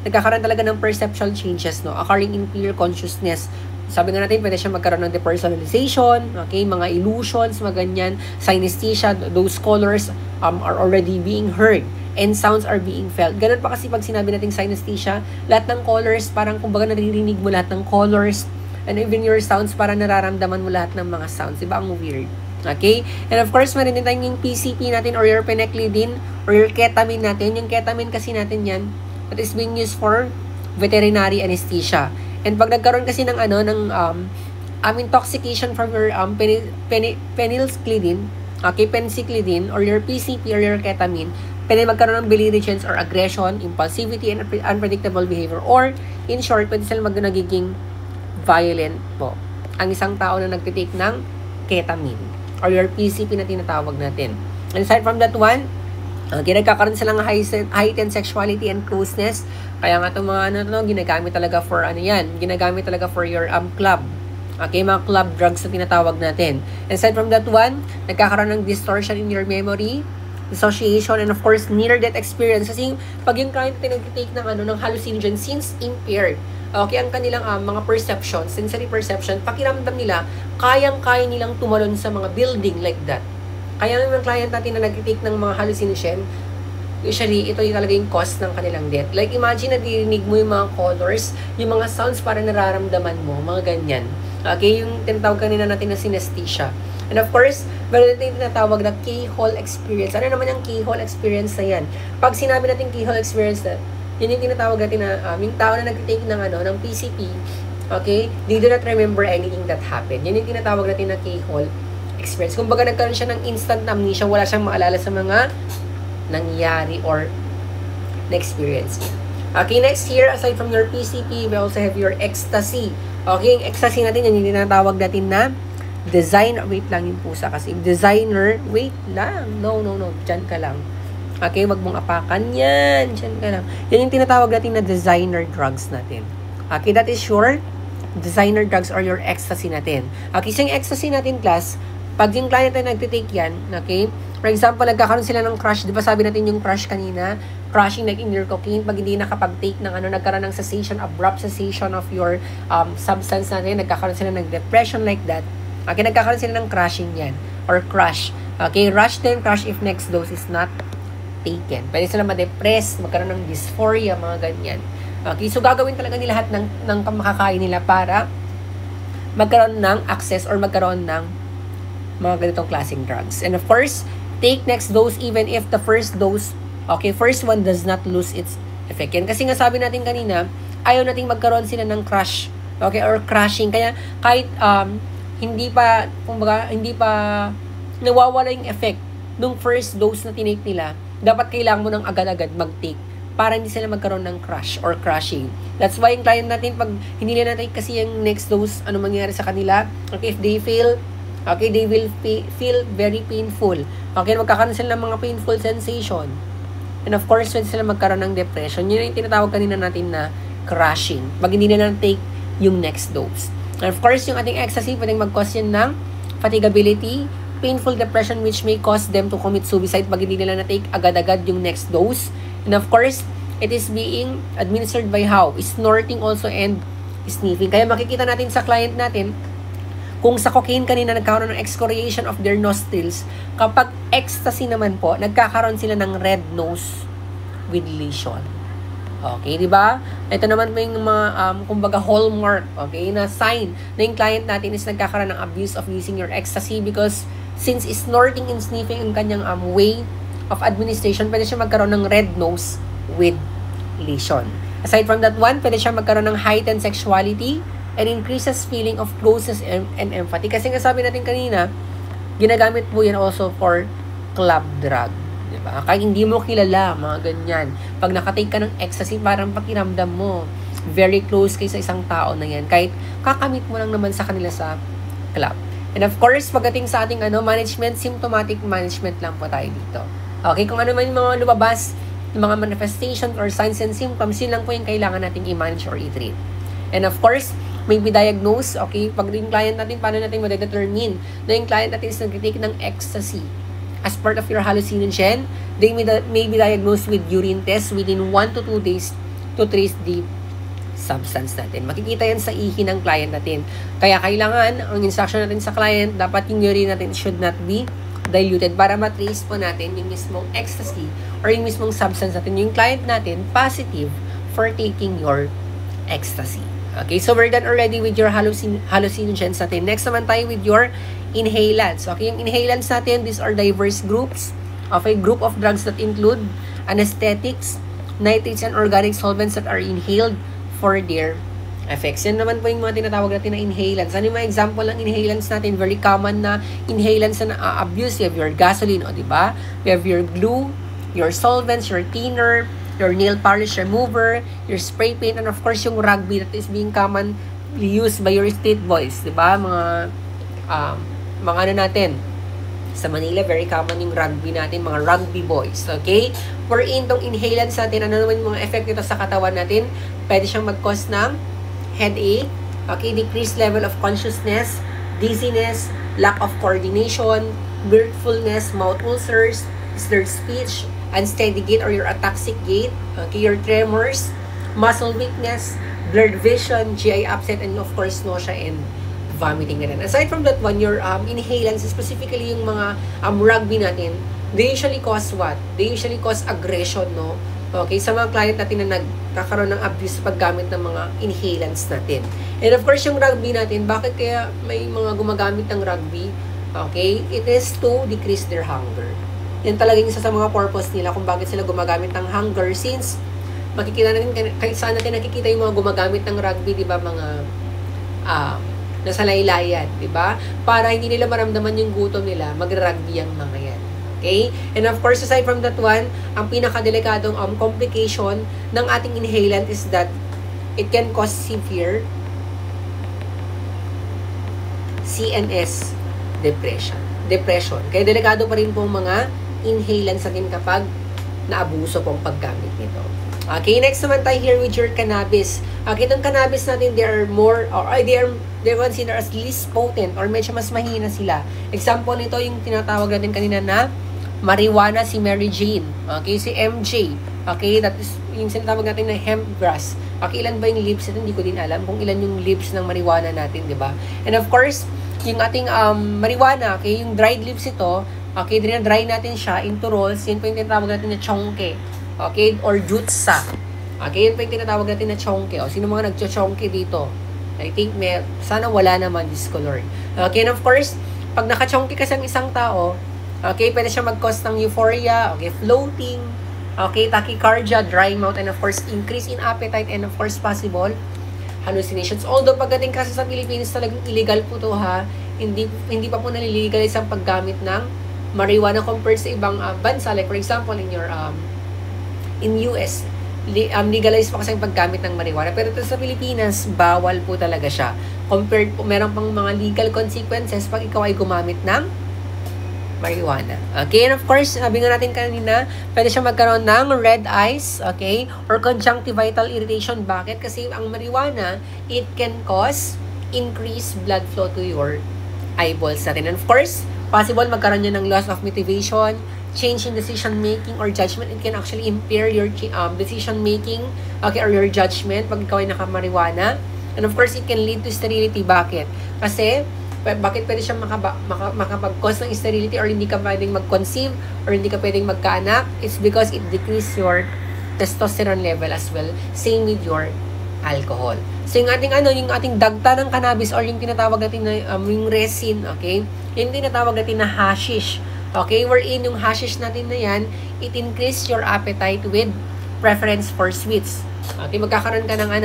nagkakaroon talaga ng perceptual changes, no? Occurring in clear consciousness. Sabi nga natin, pwede siya magkaroon ng depersonalization, okay, mga illusions, mga ganyan, synesthesia, those colors are already being heard and sounds are being felt. Ganun pa kasi pag sinabi natin synesthesia, lahat ng colors, parang kumbaga naririnig mo lahat ng colors, and even your sounds, parang nararamdaman mo lahat ng mga sounds. Diba? Ang weird. Okay? And of course, meron din tayong yung PCP natin or your phencyclidine or your ketamine natin. Yung ketamine kasi natin yan, that is being used for veterinary anesthesia. And pag nagkaroon kasi ng intoxication from your phencyclidine, okay, phencyclidine or your PCP or your ketamine, pwede magkaroon ng belligerence or aggression, impulsivity, and unpredictable behavior. Or, in short, pwede sila nagiging violent po. Ang isang tao na nagtitake ng ketamine or your PCP na tinatawag natin. And aside from that one, nagkakaroon sila ng heightened sexuality and closeness. Kaya nga itong mga ginagamit talaga for ginagamit talaga for your club. Okay, mga club drugs na tinatawag natin. And aside from that one, nagkakaroon ng distortion in your memory, dissociation, and of course, near-death experience. Kasi pag yung client nag-take ng hallucinogen, since impaired, okay, ang kanilang mga perception, sensory perception, pakiramdam nila, kayang-kaya nilang tumalon sa mga building like that. Kaya ng client natin na nag-take ng mga hallucinogen, usually, ito yung talaga yung cause ng kanilang death. Like, imagine nadidinig mo yung mga colors, yung mga sounds para nararamdaman mo, mga ganyan. Okay, yung tinatawag kanina natin na synesthesia. And of course, meron natin tinatawag na keyhole experience. Ano naman yung keyhole experience na yan? Pag sinabi natin keyhole experience na, yun yung tinatawag natin na yung tao na nag-take ng PCP, okay, they do not remember anything that happened. Yun yung tinatawag natin na keyhole experience. Kung baga nagkaroon siya ng instant amnesia, wala siyang maalala sa mga nangyari or na-experience. Okay, next here, aside from your PCP, we also have your ecstasy. Okay, yung ecstasy natin, yan yung tinatawag natin na wait lang yung pusa kasi. Designer, wait lang. No. Diyan ka lang. Okay, wag mong apakan yan. Diyan ka lang. Yan yung tinatawag natin na designer drugs natin. Okay, that is your designer drugs or your ecstasy natin. Okay, so yung ecstasy natin, class, pag yung client na nagtitake yan, okay, for example, nagkakaroon sila ng crush. Di ba sabi natin yung crush kanina? Crushing like in your cocaine, pag hindi nakapag-take ng nagkaroon ng cessation, abrupt cessation of your substance natin, nagkakaroon sila ng depression like that. Okay, nagkakaroon sila ng crashing yan. Or crush. Okay, rush then crush if next dose is not taken. Pwede sila ma-depress, magkaroon ng dysphoria, mga ganyan. Okay, so gagawin talaga nila lahat ng makakain nila para magkaroon ng access or magkaroon ng mga ganitong klaseng drugs. And of course, take next dose even if the first dose, okay, first one does not lose its effect. Yan. Kasi nga sabi natin kanina, ayaw nating magkaroon sila ng crush. Okay, or crashing. Kaya kahit hindi pa nawawala yung effect nung first dose na tinake nila, dapat kailangan mo ng agad-agad mag-take para hindi sila magkaroon ng crush or crashing. That's why yung client natin, pag hindi nila natin kasi yung next dose, ano mangyayari sa kanila, okay, if they fail, okay, they will feel very painful. Okay, magkakaroon sila ng mga painful sensation. And of course, when sila magkaroon ng depression, yun yung tinatawag kanina natin na crashing. Pag hindi nila take yung next dose. And of course, yung ating ecstasy, pwedeng mag-cause yan ng fatigability, painful depression which may cause them to commit suicide pag hindi nila na-take agad-agad yung next dose. And of course, it is being administered by how? Snorting also and sniffing. Kaya makikita natin sa client natin, kung sa cocaine kanina nagkakaroon ng excoriation of their nostrils, kapag ecstasy naman po, nagkakaroon sila ng red nose with lesion. Okay, di ba? Ito naman po yung mga, kumbaga, hallmark, okay, na sign na yung client natin is nagkakaroon ng abuse of using your ecstasy because since snorting and sniffing ang kanyang way of administration, pwede siya magkaroon ng red nose with lesion. Aside from that one, pwede siya magkaroon ng heightened sexuality and increases feeling of closeness and empathy. Kasi nga sabi natin kanina, ginagamit po yan also for club drug. Diba? Kahit hindi mo kilala, mga ganyan. Pag nakatake ka ng ecstasy, parang pakiramdam mo, very close kayo sa isang tao na yan. Kahit kakamit mo lang naman sa kanila sa club. And of course, pagdating sa ating management, symptomatic management lang po tayo dito. Okay, kung ano man yung mga lumabas, yung mga manifestations or signs and symptoms, yun lang po yung kailangan natin i-manage or i-treat. And of course, may be diagnose, okay? Pag yung client natin, paano natin ma-determine na yung client natin is nag-take ng ecstasy as part of your hallucinogen, they may be diagnosed with urine test within 1 to 2 days to trace the substance natin. Makikita yan sa ihi ng client natin. Kaya kailangan, ang instruction natin sa client, dapat yung urine natin should not be diluted para matrace po natin yung mismong ecstasy or yung mismong substance natin. Yung client natin, positive for taking your ecstasy. Okay, so we're done already with your hallucinogens natin. Next naman tayo with your inhalants. Okay, yung inhalants natin, these are diverse groups of a group of drugs that include anesthetics, nitrates, and organic solvents that are inhaled for their effects. Yan naman po yung mga tinatawag natin na inhalants. Ano yung mga example ng inhalants natin? Very common na inhalants na abuse. You have your gasoline, o diba? You have your glue, your solvents, your thinner, your nail polish remover, your spray paint, and of course yung rugby that is being commonly used by your street boys, diba? Mga ano natin, sa Manila, very common yung rugby natin, mga rugby boys, okay? Wherein tong inhalants natin, ano naman yung mga effect nito sa katawan natin? Pwede siyang mag-cause ng headache, okay? Decreased level of consciousness, dizziness, lack of coordination, mirthfulness, mouth ulcers, slurred speech, unsteady gait or your ataxic gait, okay? Your tremors, muscle weakness, blurred vision, GI upset, and of course, nausea and vomiting na rin. Aside from that one, your inhalants, specifically yung mga rugby natin, they usually cause what? They usually cause aggression, no? Okay, sa mga client natin na nagkakaroon ng abuse sa paggamit ng mga inhalants natin. And of course, yung rugby natin, bakit kaya may mga gumagamit ng rugby? Okay, it is to decrease their hunger. Yan talaga yung isa sa mga purpose nila kung bakit sila gumagamit ng hunger, since makikita natin, kahit saan natin nakikita yung mga gumagamit ng rugby, di ba, mga nasa laylayan, di ba? Para hindi nila maramdaman yung gutom nila, mag-rugby ang mga yan. Okay? And of course, aside from that one, ang pinakadelikadong complication ng ating inhalant is that it can cause severe CNS depression. Kaya delikado pa rin po mga inhalants natin kapag naabuso pong paggamit nito. Okay, next naman tayo here with your cannabis. Okay, itong cannabis natin, they're considered as least potent or medyo mas mahina sila. Example nito, yung tinatawag natin kanina na marijuana, si Mary Jane. Okay, si MJ. Okay, that is yung sinatawag natin na hemp grass. Okay, ilan ba yung leaves ito? Hindi ko din alam kung ilan yung leaves ng marijuana natin, di ba? And of course, yung ating marijuana, okay, yung dried leaves ito, okay, dry natin siya into rolls. Yun po yung tinatawag natin na chonke. Okay, or jutsa. Okay, yun po yung tinatawag natin na chonke. O, sino mga nagcho-chonke dito? I think sana wala naman this color. Okay, and of course, pag nakachonke kasi ang isang tao, okay, pwede siya mag-cause ng euphoria, okay, floating, okay, tachycardia, dry mouth, and of course, increase in appetite, and of course, possible hallucinations. Although, pagdating kasi sa Pilipinas, talagang illegal po to ha, hindi pa po nalilegalize ang paggamit ng marijuana compared sa ibang bansa. Like, for example, in US, legalized pa kasi ang paggamit ng marijuana. Pero ito sa Pilipinas, bawal po talaga siya. Compared po, meron pang mga legal consequences pag ikaw ay gumamit ng marijuana. Okay, and of course, sabi nga natin kanina, pwede siya magkaroon ng red eyes, okay, or conjunctival irritation. Bakit? Kasi ang marijuana, it can cause increased blood flow to your eyeballs natin. And of course, possible magkaroon niya ng loss of motivation, change in decision making or judgment. It can actually impair your decision making, okay, or your judgment pag ikaw ay naka-marijuana. And of course, it can lead to sterility. Bakit? Kasi bakit pwede siyang makapag-cause ng sterility or hindi ka pwedeng mag-conceive or hindi ka pwedeng magkaanak? It's because it decreases your testosterone level as well. Same with your alcohol. So, yung ating dagta ng cannabis or yung tinatawag natin na yung resin, okay? Yung tinatawag natin na hashish. Okay? Wherein yung hashish natin na yan, it increase your appetite with preference for sweets. Okay? Magkakaroon ka ng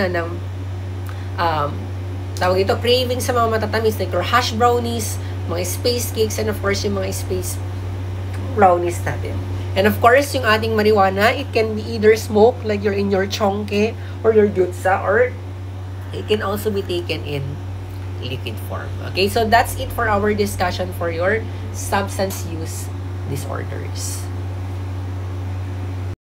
tawag ito, craving sa mga matatamis like your hash brownies, mga space cakes, and of course, yung mga space brownies natin. And of course, yung ating marijuana, it can be either smoke, like you're in your chonke, or your jutsa, or it can also be taken in liquid form. Okay, so that's it for our discussion for your substance use disorders.